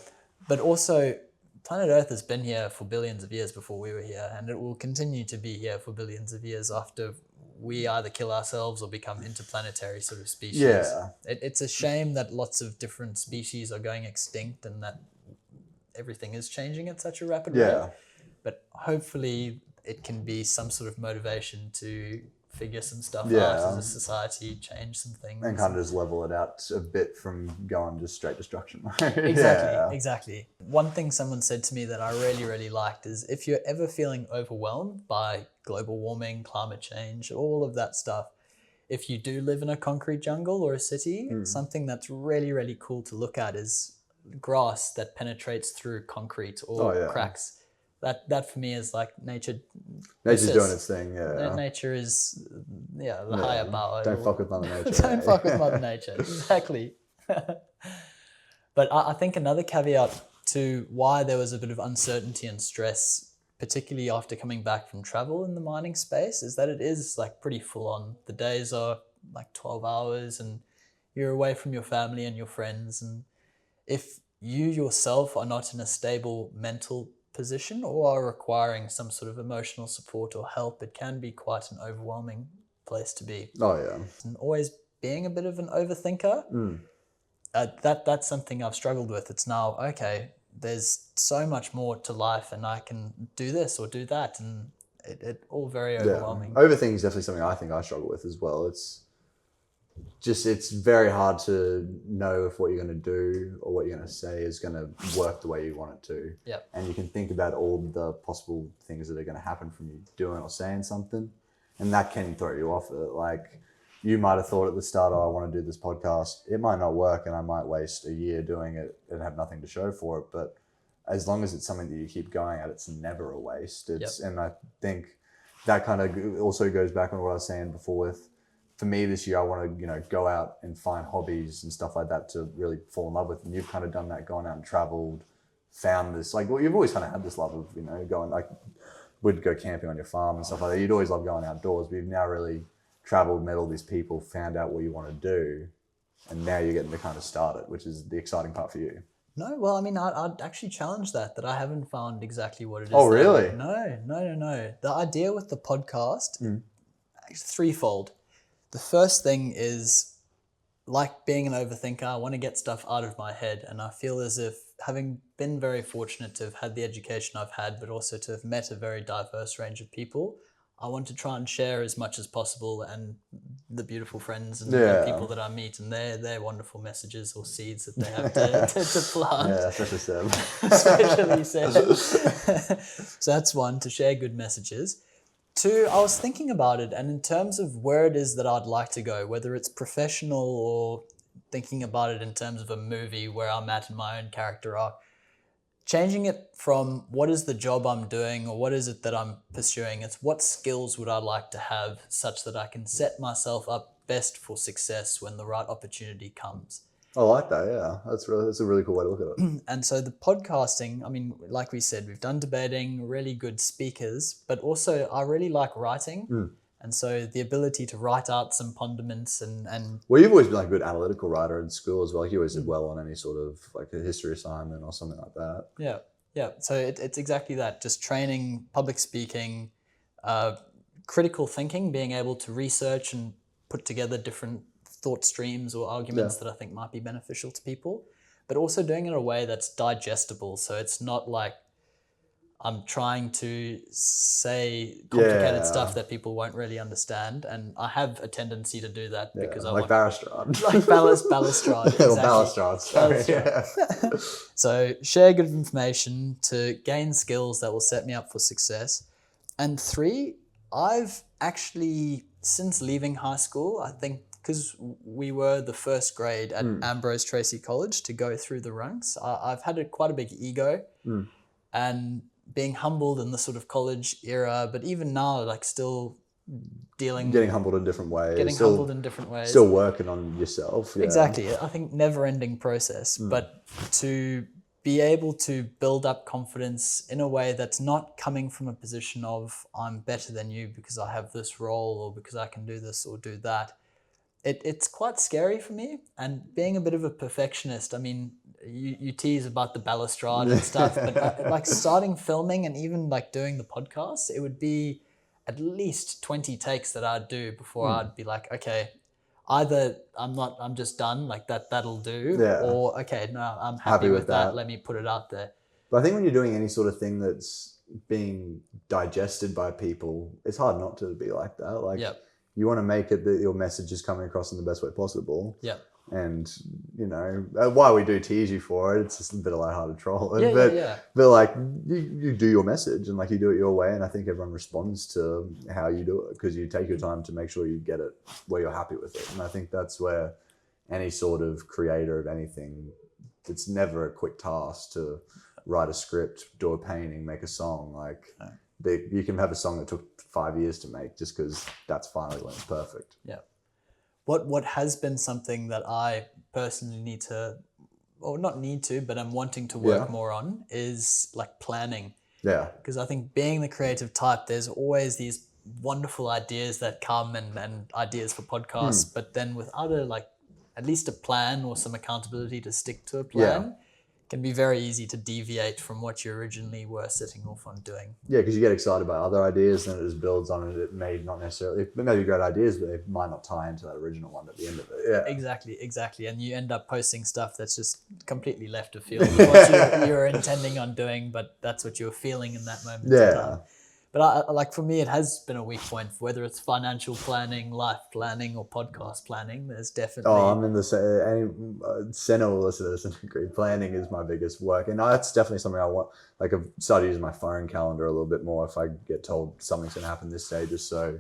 But also, planet Earth has been here for billions of years before we were here, and it will continue to be here for billions of years after we either kill ourselves or become interplanetary sort of species. Yeah. It's a shame that lots of different species are going extinct and that everything is changing at such a rapid rate. But hopefully it can be some sort of motivation to figure some stuff out as a society, change some things. And kind of just level it out a bit from going just straight destruction. Exactly. One thing someone said to me that I really, really liked is if you're ever feeling overwhelmed by global warming, climate change, all of that stuff, if you do live in a concrete jungle or a city, something that's really, really cool to look at is grass that penetrates through concrete or cracks. That for me is like nature. Nature's doing its thing, Nature is, the higher power. Don't fuck with Mother Nature. Don't fuck with Mother Nature, exactly. But I think another caveat to why there was a bit of uncertainty and stress, particularly after coming back from travel in the mining space, is that it is like pretty full on. The days are like 12 hours and you're away from your family and your friends. And if you yourself are not in a stable mental position or are requiring some sort of emotional support or help, it can be quite an overwhelming place to be. Oh yeah. And always being a bit of an overthinker, that's something I've struggled with. It's now, okay, there's so much more to life and I can do this or do that, and it all very overwhelming. Overthinking is definitely something I think I struggle with as well. It's very hard to know if what you're going to do or what you're going to say is going to work the way you want it to. Yep. And you can think about all the possible things that are going to happen from you doing or saying something, and that can throw you off it. Like, you might have thought at the start, oh, I want to do this podcast. It might not work and I might waste a year doing it and have nothing to show for it. But as long as it's something that you keep going at, it's never a waste. And I think that kind of also goes back on what I was saying before with, for me this year, I want to, go out and find hobbies and stuff like that to really fall in love with. And you've kind of done that, gone out and traveled, found this, you've always kind of had this love of, going, would go camping on your farm and stuff like that. You'd always love going outdoors, but you've now really traveled, met all these people, found out what you want to do, and now you're getting to kind of start it, which is the exciting part for you. No, well, I mean, I'd actually challenge that I haven't found exactly what it is. Oh, really? No. The idea with the podcast is threefold. The first thing is, like being an overthinker, I want to get stuff out of my head, and I feel as if, having been very fortunate to have had the education I've had, but also to have met a very diverse range of people, I want to try and share as much as possible, and the beautiful friends and the people that I meet and their wonderful messages or seeds that they have to plant. Yeah, especially Seb. Especially Seb. So that's one, to share good messages. Two, I was thinking about it, and in terms of where it is that I'd like to go, whether it's professional or thinking about it in terms of a movie where I'm at in my own character arc, changing it from what is the job I'm doing or what is it that I'm pursuing, it's what skills would I like to have such that I can set myself up best for success when the right opportunity comes. I like that, yeah. That's a really cool way to look at it. And so the podcasting, I mean, like we said, we've done debating, really good speakers, but also I really like writing. And so the ability to write out some condiments and Well, you've always been a good analytical writer in school as well. You always did well on any sort of a history assignment or something like that. Yeah. So it's exactly that. Just training, public speaking, critical thinking, being able to research and put together different thought streams or arguments that I think might be beneficial to people, but also doing it in a way that's digestible. So it's not like I'm trying to say complicated stuff that people won't really understand, and I have a tendency to do that because I want Balustrade. like balustrade. Exactly. Balustrade, sorry. Yeah. So share good information to gain skills that will set me up for success. And three, I've actually, since leaving high school, I think because we were the first grade at Ambrose Tracy College to go through the ranks, I've had quite a big ego and being humbled in the sort of college era, but even now, still getting humbled in different ways. Still working on yourself. Yeah. Exactly. I think never-ending process, but to be able to build up confidence in a way that's not coming from a position of I'm better than you because I have this role or because I can do this or do that. It's quite scary for me, and being a bit of a perfectionist, I mean, you tease about the balustrade and stuff, but starting filming and even doing the podcast, it would be at least 20 takes that I'd do before I'd be like, okay, either I'm just done, that'll do, or okay, no, I'm happy with that, let me put it out there. But I think when you're doing any sort of thing that's being digested by people, it's hard not to be like that. You want to make it that your message is coming across in the best way possible. Yeah. And, why we do tease you for it, it's just a bit of lighthearted trolling. Yeah. But you do your message and you do it your way. And I think everyone responds to how you do it because you take your time to make sure you get it where you're happy with it. And I think that's where any sort of creator of anything, it's never a quick task to write a script, do a painting, make a song. You can have a song that took 5 years to make just because that's finally when it's perfect. Yeah. What has been something that I personally need to, or not need to, but I'm wanting to work more on is planning. Yeah. Because I think being the creative type, there's always these wonderful ideas that come and ideas for podcasts, but then without at least a plan or some accountability to stick to a plan, can be very easy to deviate from what you originally were setting off on doing. Yeah, because you get excited by other ideas, and it just builds on it. It may not necessarily, it may be great ideas, but they might not tie into that original one at the end of it. Yeah, Exactly. And you end up posting stuff that's just completely left of field of what you're intending on doing, but that's what you're feeling in that moment in time. But like for me, it has been a weak point, whether it's financial planning, life planning, or podcast planning. There's definitely... Oh, I'm in the same. Senna will listen to this and agree. Planning is my biggest work. And that's definitely something I want. Like, I've started using my phone calendar a little bit more if I get told something's going to happen this day, just so...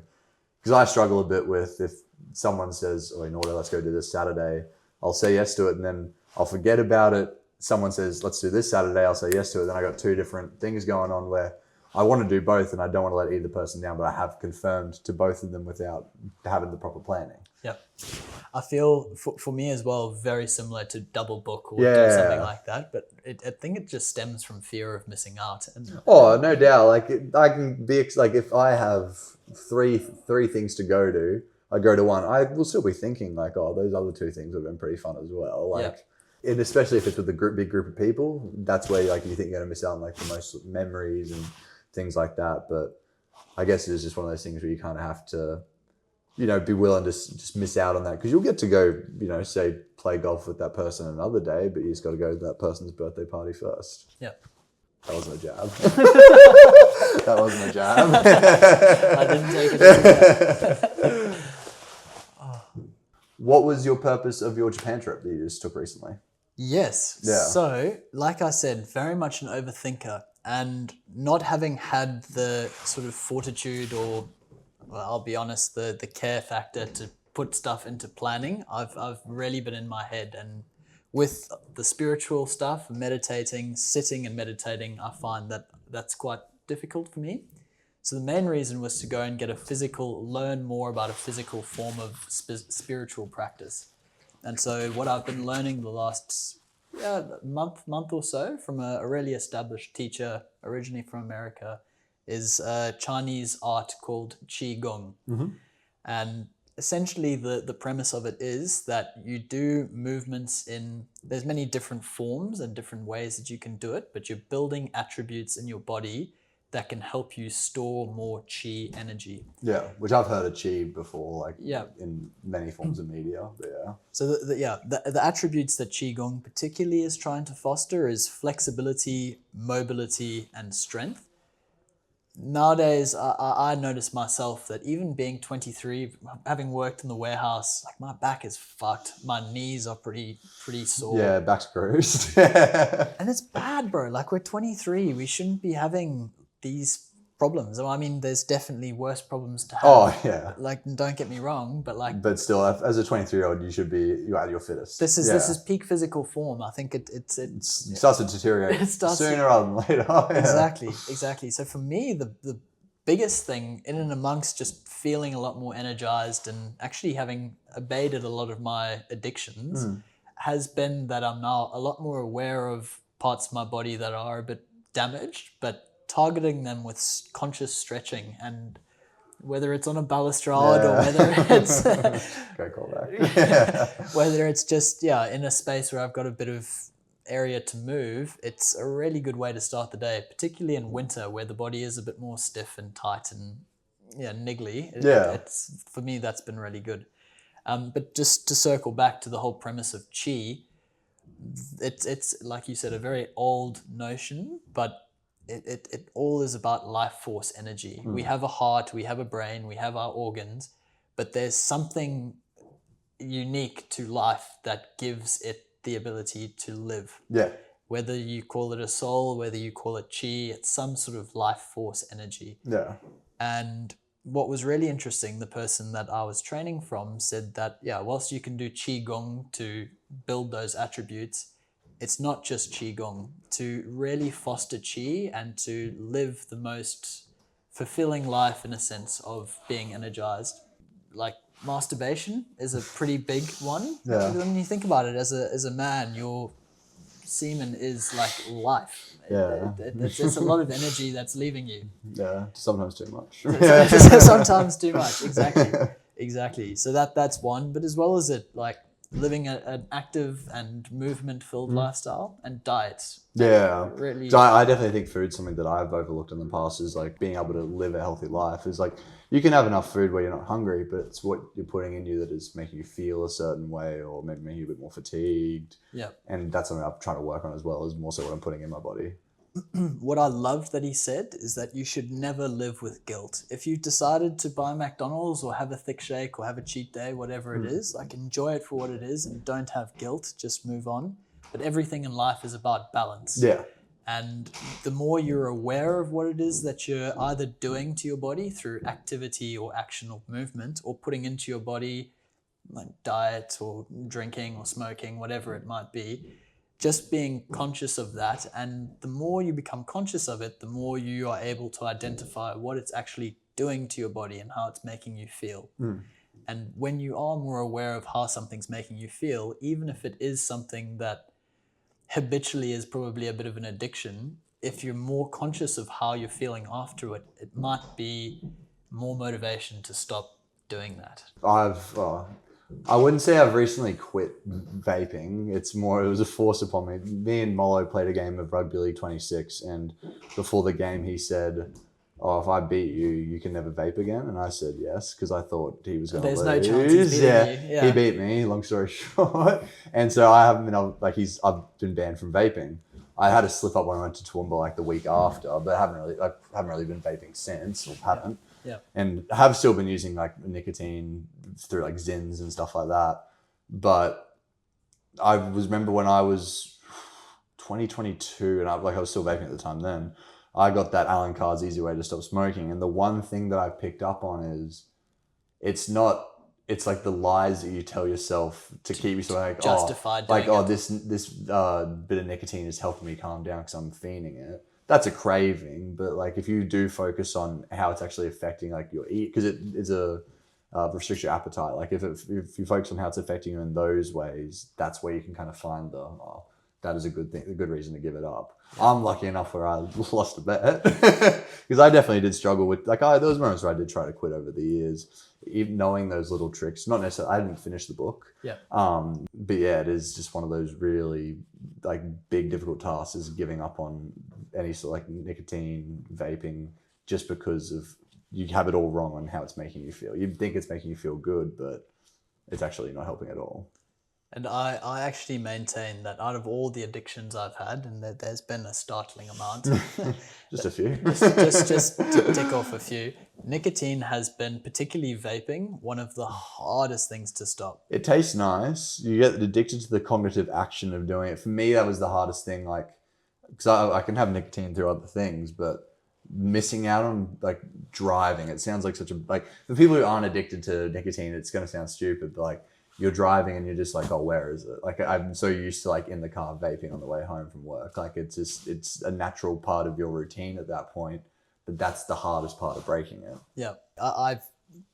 Because I struggle a bit with if someone says, oh, in order, let's go do this Saturday, I'll say yes to it and then I'll forget about it. Someone says, let's do this Saturday, I'll say yes to it. Then I got two different things going on where I want to do both and I don't want to let either person down, but I have confirmed to both of them without having the proper planning. Yep. I feel for me as well, very similar to double book or do something like that. But I think it just stems from fear of missing out. And no doubt. Like I can be like, if I have three things to go to, I go to one. I will still be thinking like, oh, those other two things have been pretty fun as well. Like, and especially if it's with a big group of people, that's where like you think you're going to miss out on like the most memories and things like that. But I guess it is just one of those things where you kind of have to, be willing to just miss out on that, because you'll get to go, say play golf with that person another day, but you just got to go to that person's birthday party first. Yeah. That wasn't a jab. That wasn't a jab. I didn't take it as a jab. What was your purpose of your Japan trip that you just took recently? Yes. Yeah. So, like I said, very much an overthinker, and not having had the sort of fortitude or, well, I'll be honest, the care factor to put stuff into planning, I've really been in my head. And with the spiritual stuff, meditating, sitting and meditating, I find that that's quite difficult for me. So the main reason was to go and get learn more about a physical form of spiritual practice. And so what I've been learning the last month or so from a really established teacher, originally from America, is Chinese art called Qigong. Mm-hmm. And essentially the premise of it is that you do movements there's many different forms and different ways that you can do it, but you're building attributes in your body that can help you store more qi energy. Yeah, which I've heard of qi before, like in many forms of media. But yeah. So the attributes that Qigong particularly is trying to foster is flexibility, mobility, and strength. Nowadays, I notice myself that even being 23, having worked in the warehouse, like my back is fucked. My knees are pretty sore. Yeah, back's bruised. And it's bad, bro. Like, we're 23. We shouldn't be having these problems. I mean, there's definitely worse problems to have. Oh, yeah. Like, don't get me wrong, but like... But still, as a 23-year-old, you should be at your fittest. This is peak physical form. I think it starts to deteriorate sooner rather than later. Yeah. Exactly. So for me, the biggest thing, in and amongst just feeling a lot more energized and actually having abated a lot of my addictions, has been that I'm now a lot more aware of parts of my body that are a bit damaged, but targeting them with conscious stretching, and whether it's on a balustrade or whether it's great callback. Whether it's just in a space where I've got a bit of area to move, it's a really good way to start the day, particularly in winter where the body is a bit more stiff and tight and niggly. It's for me, that's been really good. But just to circle back to the whole premise of qi, it's like you said, a very old notion, but it all is about life force energy. We have a heart, we have a brain, we have our organs, but there's something unique to life that gives it the ability to live. Yeah. Whether you call it a soul, whether you call it qi, it's some sort of life force energy. Yeah. And what was really interesting, the person that I was training from said that, whilst you can do qigong to build those attributes, it's not just qigong. To really foster qi and to live the most fulfilling life in a sense of being energized. Like, masturbation is a pretty big one. Yeah. When you think about it, as a man, your semen is like life. Yeah. It's a lot of energy that's leaving you. Yeah, sometimes too much. Sometimes too much, exactly. So that's one. But as well as it, like, living an active and movement-filled lifestyle, and diets. Yeah. Really. So I definitely think food's something that I've overlooked in the past, is like being able to live a healthy life. Is like you can have enough food where you're not hungry, but it's what you're putting in you that is making you feel a certain way, or maybe making you a bit more fatigued. Yeah. And that's something I'm trying to work on as well, is more so what I'm putting in my body. What I loved that he said is that you should never live with guilt. If you decided to buy McDonald's or have a thick shake or have a cheat day, whatever it is, like enjoy it for what it is and don't have guilt, just move on. But everything in life is about balance. Yeah. And the more you're aware of what it is that you're either doing to your body through activity or action or movement, or putting into your body like diet or drinking or smoking, whatever it might be, just being conscious of that. And the more you become conscious of it, the more you are able to identify what it's actually doing to your body and how it's making you feel. And when you are more aware of how something's making you feel, even if it is something that habitually is probably a bit of an addiction, if you're more conscious of how you're feeling after it, it might be more motivation to stop doing that. I wouldn't say I've recently quit vaping. It was a force upon me. Me and Molo played a game of Rugby League 26, and before the game he said, "Oh, if I beat you, you can never vape again." And I said yes, because I thought he was going to lose. There's no chance he's beating you. Yeah. He beat me, long story short. And so I haven't been I've been banned from vaping. I had a slip up when I went to Toowoomba like the week after, but I haven't really been vaping since, or haven't. Yeah. And have still been using like nicotine through like Zins and stuff like that. But remember when I was 2022 and I was still vaping at the time then, I got that Alan Carr's Easy Way to Stop Smoking. And the one thing that I've picked up on is it's like the lies that you tell yourself to keep yourself like, justified this bit of nicotine is helping me calm down because I'm fiending it. That's a craving, but like if you do focus on how it's actually affecting like your eat, because it's a restrict your appetite. Like if you focus on how it's affecting you in those ways, that's where you can kind of find that is a good thing, a good reason to give it up. Yeah. I'm lucky enough where I lost a bet because I definitely did struggle with there was moments where I did try to quit over the years, even knowing those little tricks. Not necessarily, I didn't finish the book. Yeah. But yeah, it is just one of those really like big difficult tasks, is giving up on any sort of like nicotine, vaping, just because of you have it all wrong on how it's making you feel. You think it's making you feel good, but it's actually not helping at all. And I actually maintain that out of all the addictions I've had, and that there's been a startling amount. Just a few. just to tick off a few. Nicotine has been, particularly vaping, one of the hardest things to stop. It tastes nice. You get addicted to the cognitive action of doing it. For me, that was the hardest thing, like, because I can have nicotine through other things, but missing out on like driving, it sounds like such a, like, for people who aren't addicted to nicotine, it's going to sound stupid, but like, you're driving and you're just like, oh, where is it? Like, I'm so used to like in the car vaping on the way home from work. Like it's a natural part of your routine at that point, but that's the hardest part of breaking it. Yeah. I've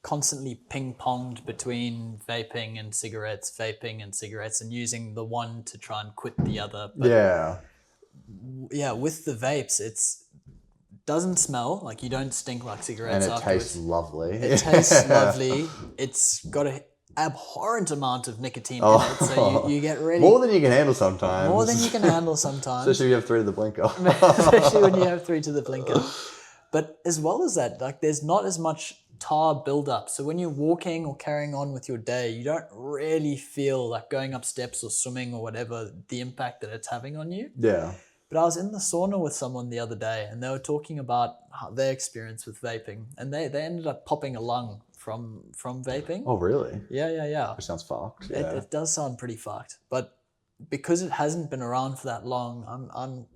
constantly ping-ponged between vaping and cigarettes, and using the one to try and quit the other. But yeah, with the vapes, it's doesn't smell, like you don't stink like cigarettes. And it tastes lovely. It tastes lovely. It's got a abhorrent amount of nicotine in it, so you get really more than you can handle sometimes. Especially when you have 3 to the blinker. Especially when you have 3 to the blinker. But as well as that, like there's not as much tar buildup. So when you're walking or carrying on with your day, you don't really feel like going up steps or swimming or whatever, the impact that it's having on you. Yeah. But I was in the sauna with someone the other day, and they were talking about their experience with vaping, and they ended up popping a lung from vaping. Oh, really? Yeah. It sounds fucked. Yeah. It does sound pretty fucked. But because it hasn't been around for that long, I'm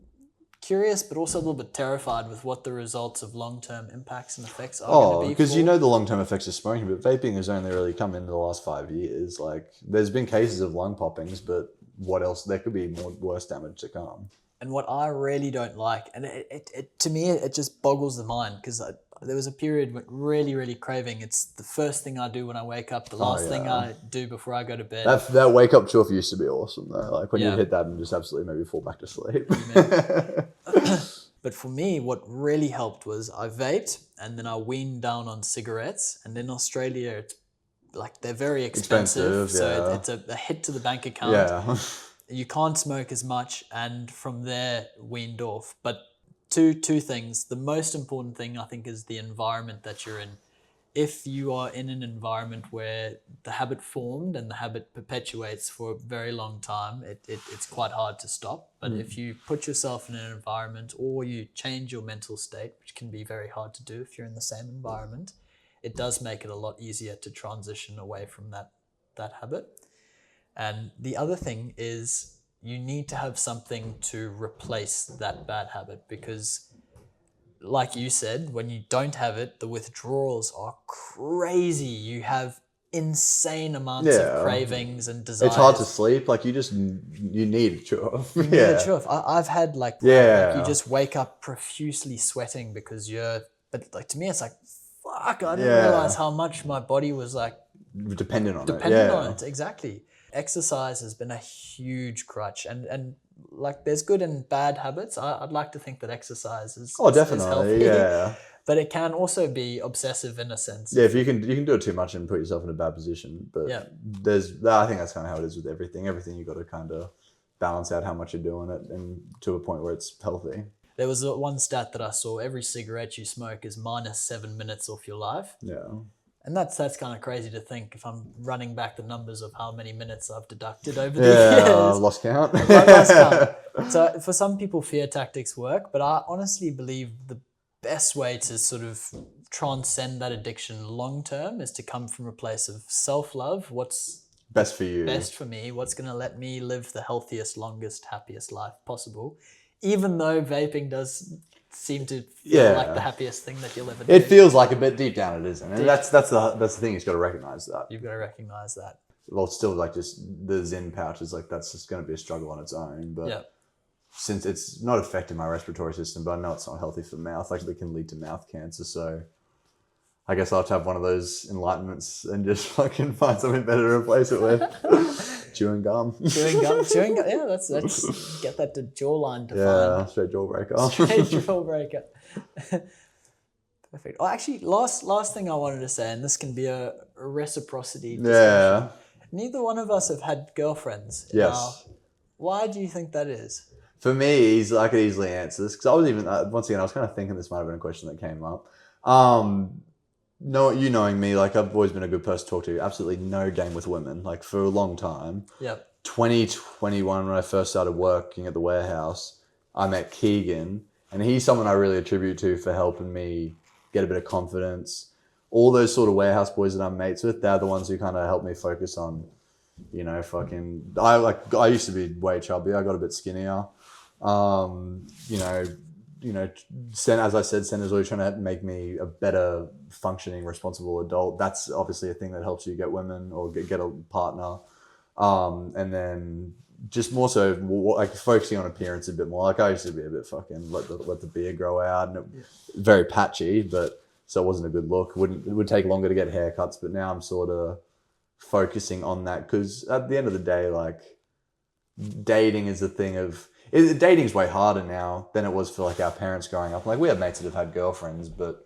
curious, but also a little bit terrified with what the results of long-term impacts and effects are going to be. Because you know the long-term effects of smoking, but vaping has only really come in the last 5 years. Like, there's been cases of lung poppings, but what else? There could be worse damage to come. And what I really don't like, and it to me, it just boggles the mind, because there was a period with really craving. It's the first thing I do when I wake up, the last thing I do before I go to bed. That wake up chuff used to be awesome though. Like when you hit that and just absolutely maybe fall back to sleep. But for me, what really helped was I vaped and then I weaned down on cigarettes. And in Australia, it's like they're very expensive. Expensive, So yeah. it's a hit to the bank account. Yeah. You can't smoke as much, and from there weaned off. But two things. The most important thing I think is the environment that you're in. If you are in an environment where the habit formed and the habit perpetuates for a very long time, it's quite hard to stop. But if you put yourself in an environment, or you change your mental state, which can be very hard to do if you're in the same environment, it does make it a lot easier to transition away from that habit. And the other thing is you need to have something to replace that bad habit, because like you said, when you don't have it, the withdrawals are crazy. You have insane amounts of cravings and desires. It's hard to sleep. Like you need a chew. You need a chew. I've had like you just wake up profusely sweating because but like to me it's like, fuck, I didn't realize how much my body was like dependent on it. Exactly. Exercise has been a huge crutch, and like there's good and bad habits. I'd like to think that exercise is definitely healthy, yeah, but it can also be obsessive in a sense. Yeah, if you can do it too much and put yourself in a bad position. But I think that's kind of how it is with everything. Everything you got to kind of balance out how much you're doing it, and to a point where it's healthy. There was one stat that I saw: every cigarette you smoke is minus 7 minutes off your life. Yeah. And that's kind of crazy to think, if I'm running back the numbers of how many minutes I've deducted over the years. Lost count. Lost count. So for some people, fear tactics work, but I honestly believe the best way to sort of transcend that addiction long term is to come from a place of self-love. What's best for you? Best for me. What's going to let me live the healthiest, longest, happiest life possible? Even though vaping does seem to feel like the happiest thing that you'll ever do. It feels like it, but deep down it isn't. And that's the thing. You've got to recognize that. You've got to recognize that. Well, it's still like just the Zen pouch is like, that's just going to be a struggle on its own. But since it's not affecting my respiratory system, but I know it's not healthy for the mouth, like it can lead to mouth cancer. So I guess I'll have to have one of those enlightenments and just fucking find something better to replace it with. Chewing gum. Chewing gum. Yeah, that's get that to jawline defined. Yeah, straight jawbreaker. Straight jawbreaker. Perfect. Oh, actually, last thing I wanted to say, and this can be a reciprocity discussion. Yeah. Neither one of us have had girlfriends. Yes. Why do you think that is? For me, I could easily answer this because I was even once again I was kind of thinking this might have been a question that came up. No, you knowing me, like I've always been a good person to talk to. Absolutely no game with women, like for a long time. Yep. 2021, when I first started working at the warehouse, I met Keegan, and he's someone I really attribute to for helping me get a bit of confidence. All those sort of warehouse boys that I'm mates with, they're the ones who kind of help me focus on, I used to be way chubby. I got a bit skinnier. As I said, Senna's always trying to make me a better functioning, responsible adult. That's obviously a thing that helps you get women or get a partner. And then just more so like focusing on appearance a bit more. Like I used to be a bit fucking let the beard grow out, and very patchy, but so it wasn't a good look. It would take longer to get haircuts, but now I'm sort of focusing on that because at the end of the day, like dating is a thing of. Dating's way harder now than it was for like our parents growing up. Like we have mates that have had girlfriends, but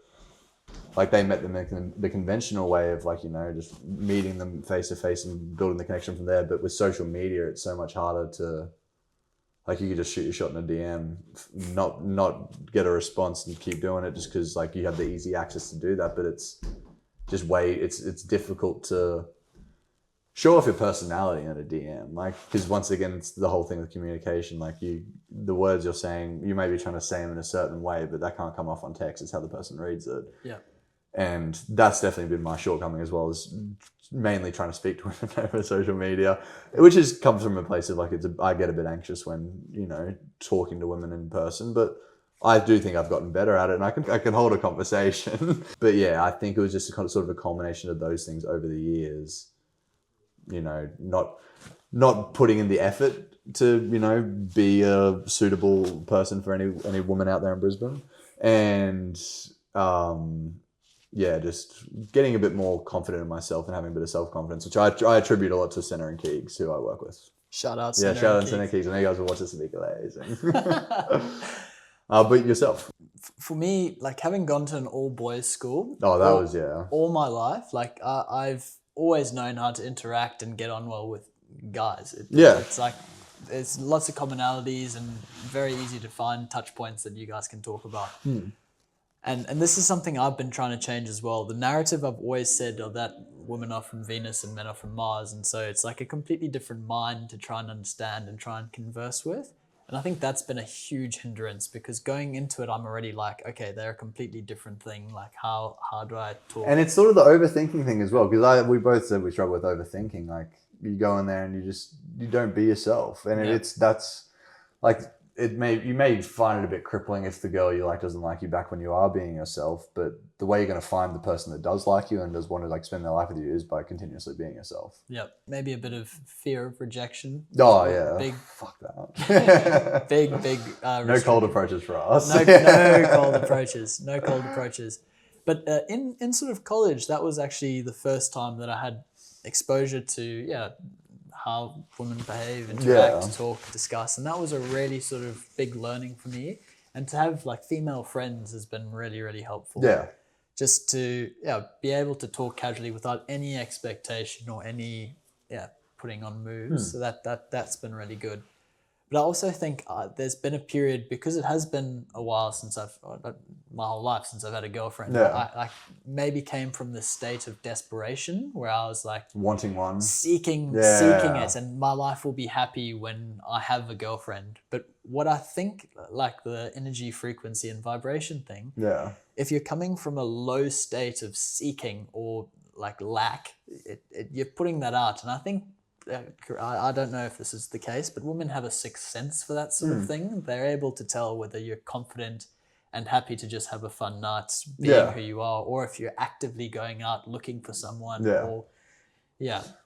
like they met them in the conventional way of like, just meeting them face to face and building the connection from there. But with social media, it's so much harder to, like you could just shoot your shot in a DM, not get a response and keep doing it just because like you have the easy access to do that. But it's just it's difficult to show off your personality in a DM, like, because once again, it's the whole thing with communication. Like the words you're saying, you may be trying to say them in a certain way, but that can't come off on text. It's how the person reads it. Yeah. And that's definitely been my shortcoming as well, is mainly trying to speak to women over social media, which comes from a place of like, I get a bit anxious when, talking to women in person, but I do think I've gotten better at it and I can hold a conversation. But yeah, I think it was just sort of a culmination of those things over the years. Not putting in the effort to, be a suitable person for any woman out there in Brisbane. And, just getting a bit more confident in myself and having a bit of self-confidence, which I attribute a lot to Senna and Keegs, who I work with. Shout out Senna shout out Senna and Keegs. I know you guys will watch this and be amazing. But yourself? For me, like having gone to an all-boys school. Oh, that was. All my life, like I've always known how to interact and get on well with guys. Yeah. It's like there's lots of commonalities and very easy to find touch points that you guys can talk about. And this is something I've been trying to change as well. The narrative I've always said that women are from Venus and men are from Mars. And so it's like a completely different mind to try and understand and try and converse with. And I think that's been a huge hindrance because going into it, I'm already like, okay, they're a completely different thing. Like how do I talk? And it's sort of the overthinking thing as well. Because we both said we struggle with overthinking. Like you go in there and you don't be yourself. And that's like, you may find it a bit crippling if the girl you like doesn't like you back when you are being yourself, but the way you're going to find the person that does like you and does want to like spend their life with you is by continuously being yourself. Yep. Maybe a bit of fear of rejection. Oh yeah. Big, fuck that. big. No cold approaches for us. No cold approaches. No cold approaches. But in sort of college, that was actually the first time that I had exposure to how women behave, interact, talk, discuss. And that was a really sort of big learning for me. And to have like female friends has been really, really helpful. Yeah. Just to be able to talk casually without any expectation or any putting on moves. So that's been really good. But I also think there's been a period, because it has been a while since my whole life since I've had a girlfriend. Yeah. I maybe came from this state of desperation where I was like wanting one, seeking it, and my life will be happy when I have a girlfriend. But what I think, like the energy, frequency, and vibration thing, if you're coming from a low state of seeking or like lack, you're putting that out, and I think. I don't know if this is the case, but women have a sixth sense for that sort of thing. They're able to tell whether you're confident and happy to just have a fun night being who you are, or if you're actively going out looking for someone.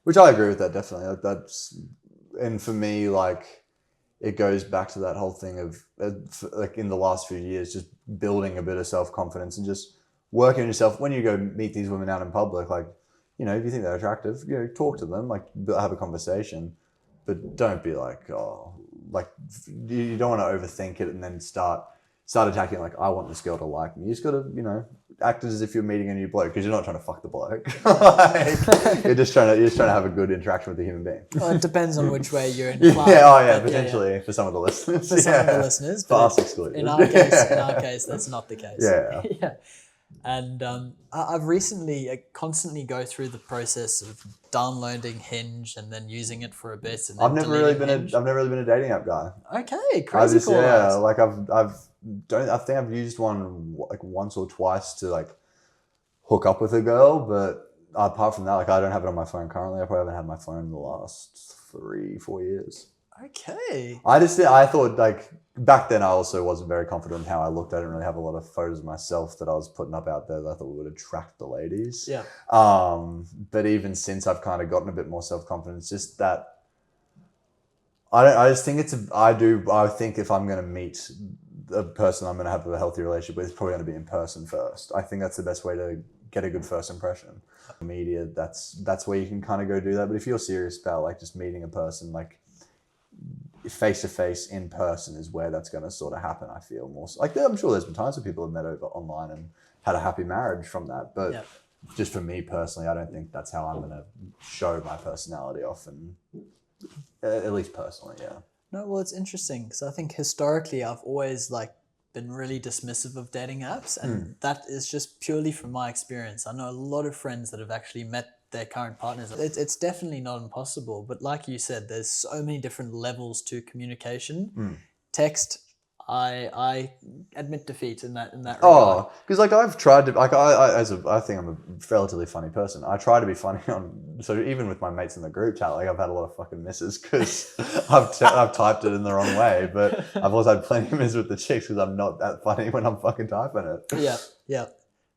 Which I agree with that, definitely. And for me, like, it goes back to that whole thing of like in the last few years, just building a bit of self-confidence and just working on yourself. When you go meet these women out in public, like, you know, if you think they're attractive, talk to them, like have a conversation, but don't be like, you don't want to overthink it and then start attacking like, I want this girl to like me. You just got to, act as if you're meeting a new bloke because you're not trying to fuck the bloke. You're just trying to have a good interaction with the human being. Well, it depends on which way you're inclined. Potentially for some of the listeners. For some of the listeners, for us excluded. In our case, that's not the case. Yeah. And I've recently constantly go through the process of downloading Hinge and then using it for a bit. And then I've never really been a dating app guy. Okay, crazy. Like I think I've used one like once or twice to like hook up with a girl, but apart from that, like I don't have it on my phone currently. I probably haven't had my phone in the last 3-4 years. Okay. I thought like back then I also wasn't very confident in how I looked. I didn't really have a lot of photos of myself that I was putting up out there that I thought would attract the ladies. Yeah. But even since I've kind of gotten a bit more self-confidence, just that I think I think if I'm going to meet a person I'm going to have a healthy relationship with, it's probably going to be in person first. I think that's the best way to get a good first impression. Media, that's where you can kind of go do that. But if you're serious about like just meeting a person, like face to face in person is where that's going to sort of happen. I feel more like I'm sure there's been times where people have met over online and had a happy marriage from that. But just for me personally, I don't think that's how I'm going to show my personality off, and at least personally, No, well, it's interesting because I think historically I've always like been really dismissive of dating apps, and that is just purely from my experience. I know a lot of friends that have actually met their current partners. It's definitely not impossible, but like you said, there's so many different levels to communication. Text, I admit defeat in that regard. Oh, because like I've tried to like I think I'm a relatively funny person. I try to be funny so even with my mates in the group chat, like I've had a lot of fucking misses because I've typed it in the wrong way, but I've also had plenty of misses with the chicks because I'm not that funny when I'm fucking typing it. Yeah.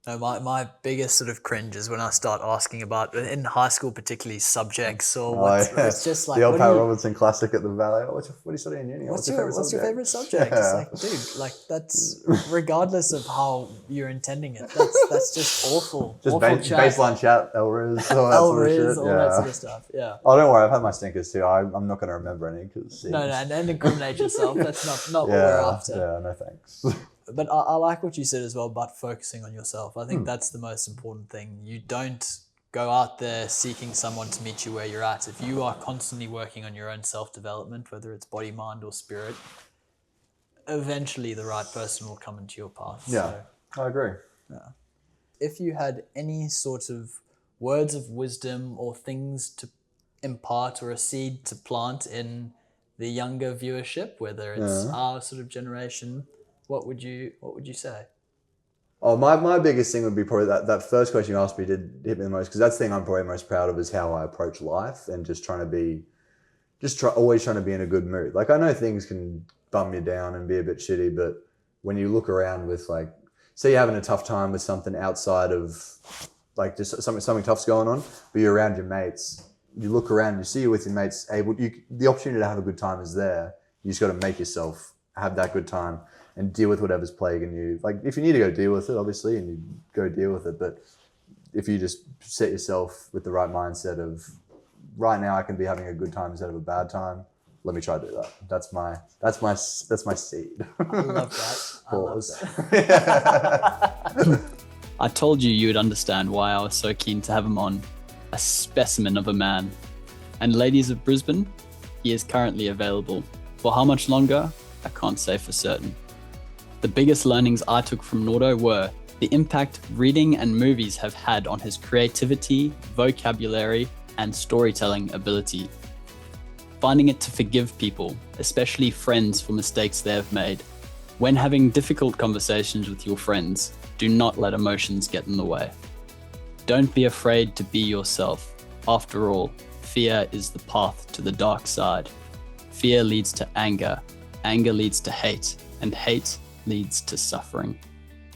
No, my biggest sort of cringe is when I start asking about, in high school particularly, subjects or it's just like... The old Pat Robertson classic at the Valley. What are you studying in uni? What's your favourite subject? It's like, dude, like that's, regardless of how you're intending it, that's just awful. Just baseline chat, LRIS, all that sort of stuff. Yeah. Oh, don't worry, I've had my stinkers too. I'm not going to remember any because... No, and incriminate yourself. That's not what we're after. Yeah, no thanks. But I like what you said as well about focusing on yourself. I think that's the most important thing. You don't go out there seeking someone to meet you where you're at. If you are constantly working on your own self-development, whether it's body, mind, or spirit, eventually the right person will come into your path. Yeah, I agree. If you had any sort of words of wisdom or things to impart or a seed to plant in the younger viewership, whether it's our sort of generation, what would you say? Oh, my biggest thing would be probably that first question you asked me did hit me the most, because that's the thing I'm probably most proud of is how I approach life and just always trying to be in a good mood. Like, I know things can bum you down and be a bit shitty, but when you look around with, like, say you're having a tough time with something outside of, like, just something tough's going on, but you're around your mates, you look around, you see you with your mates, the opportunity to have a good time is there. You just got to make yourself have that good time and deal with whatever's plaguing you. Like, if you need to go deal with it, obviously, and you go deal with it, but if you just set yourself with the right mindset of, right now I can be having a good time instead of a bad time, let me try to do that. That's my seed. I love that. Pause. I told you would understand why I was so keen to have him on. A specimen of a man. And ladies of Brisbane, he is currently available. For how much longer, I can't say for certain. The biggest learnings I took from Norto were the impact reading and movies have had on his creativity, vocabulary, and storytelling ability. Finding it to forgive people, especially friends, for mistakes they have made. When having difficult conversations with your friends, do not let emotions get in the way. Don't be afraid to be yourself. After all, fear is the path to the dark side. Fear leads to anger, anger leads to hate, and hate leads to suffering.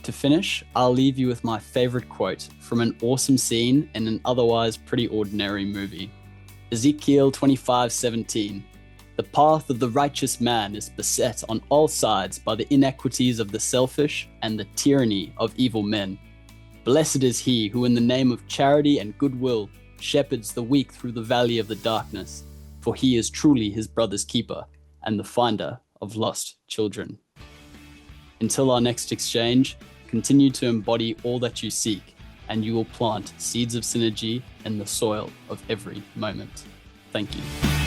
To finish, I'll leave you with my favorite quote from an awesome scene in an otherwise pretty ordinary movie. Ezekiel 25:17. The path of the righteous man is beset on all sides by the inequities of the selfish and the tyranny of evil men. Blessed is he who in the name of charity and goodwill shepherds the weak through the valley of the darkness, for he is truly his brother's keeper and the finder of lost children. Until our next exchange, continue to embody all that you seek, and you will plant seeds of synergy in the soil of every moment. Thank you.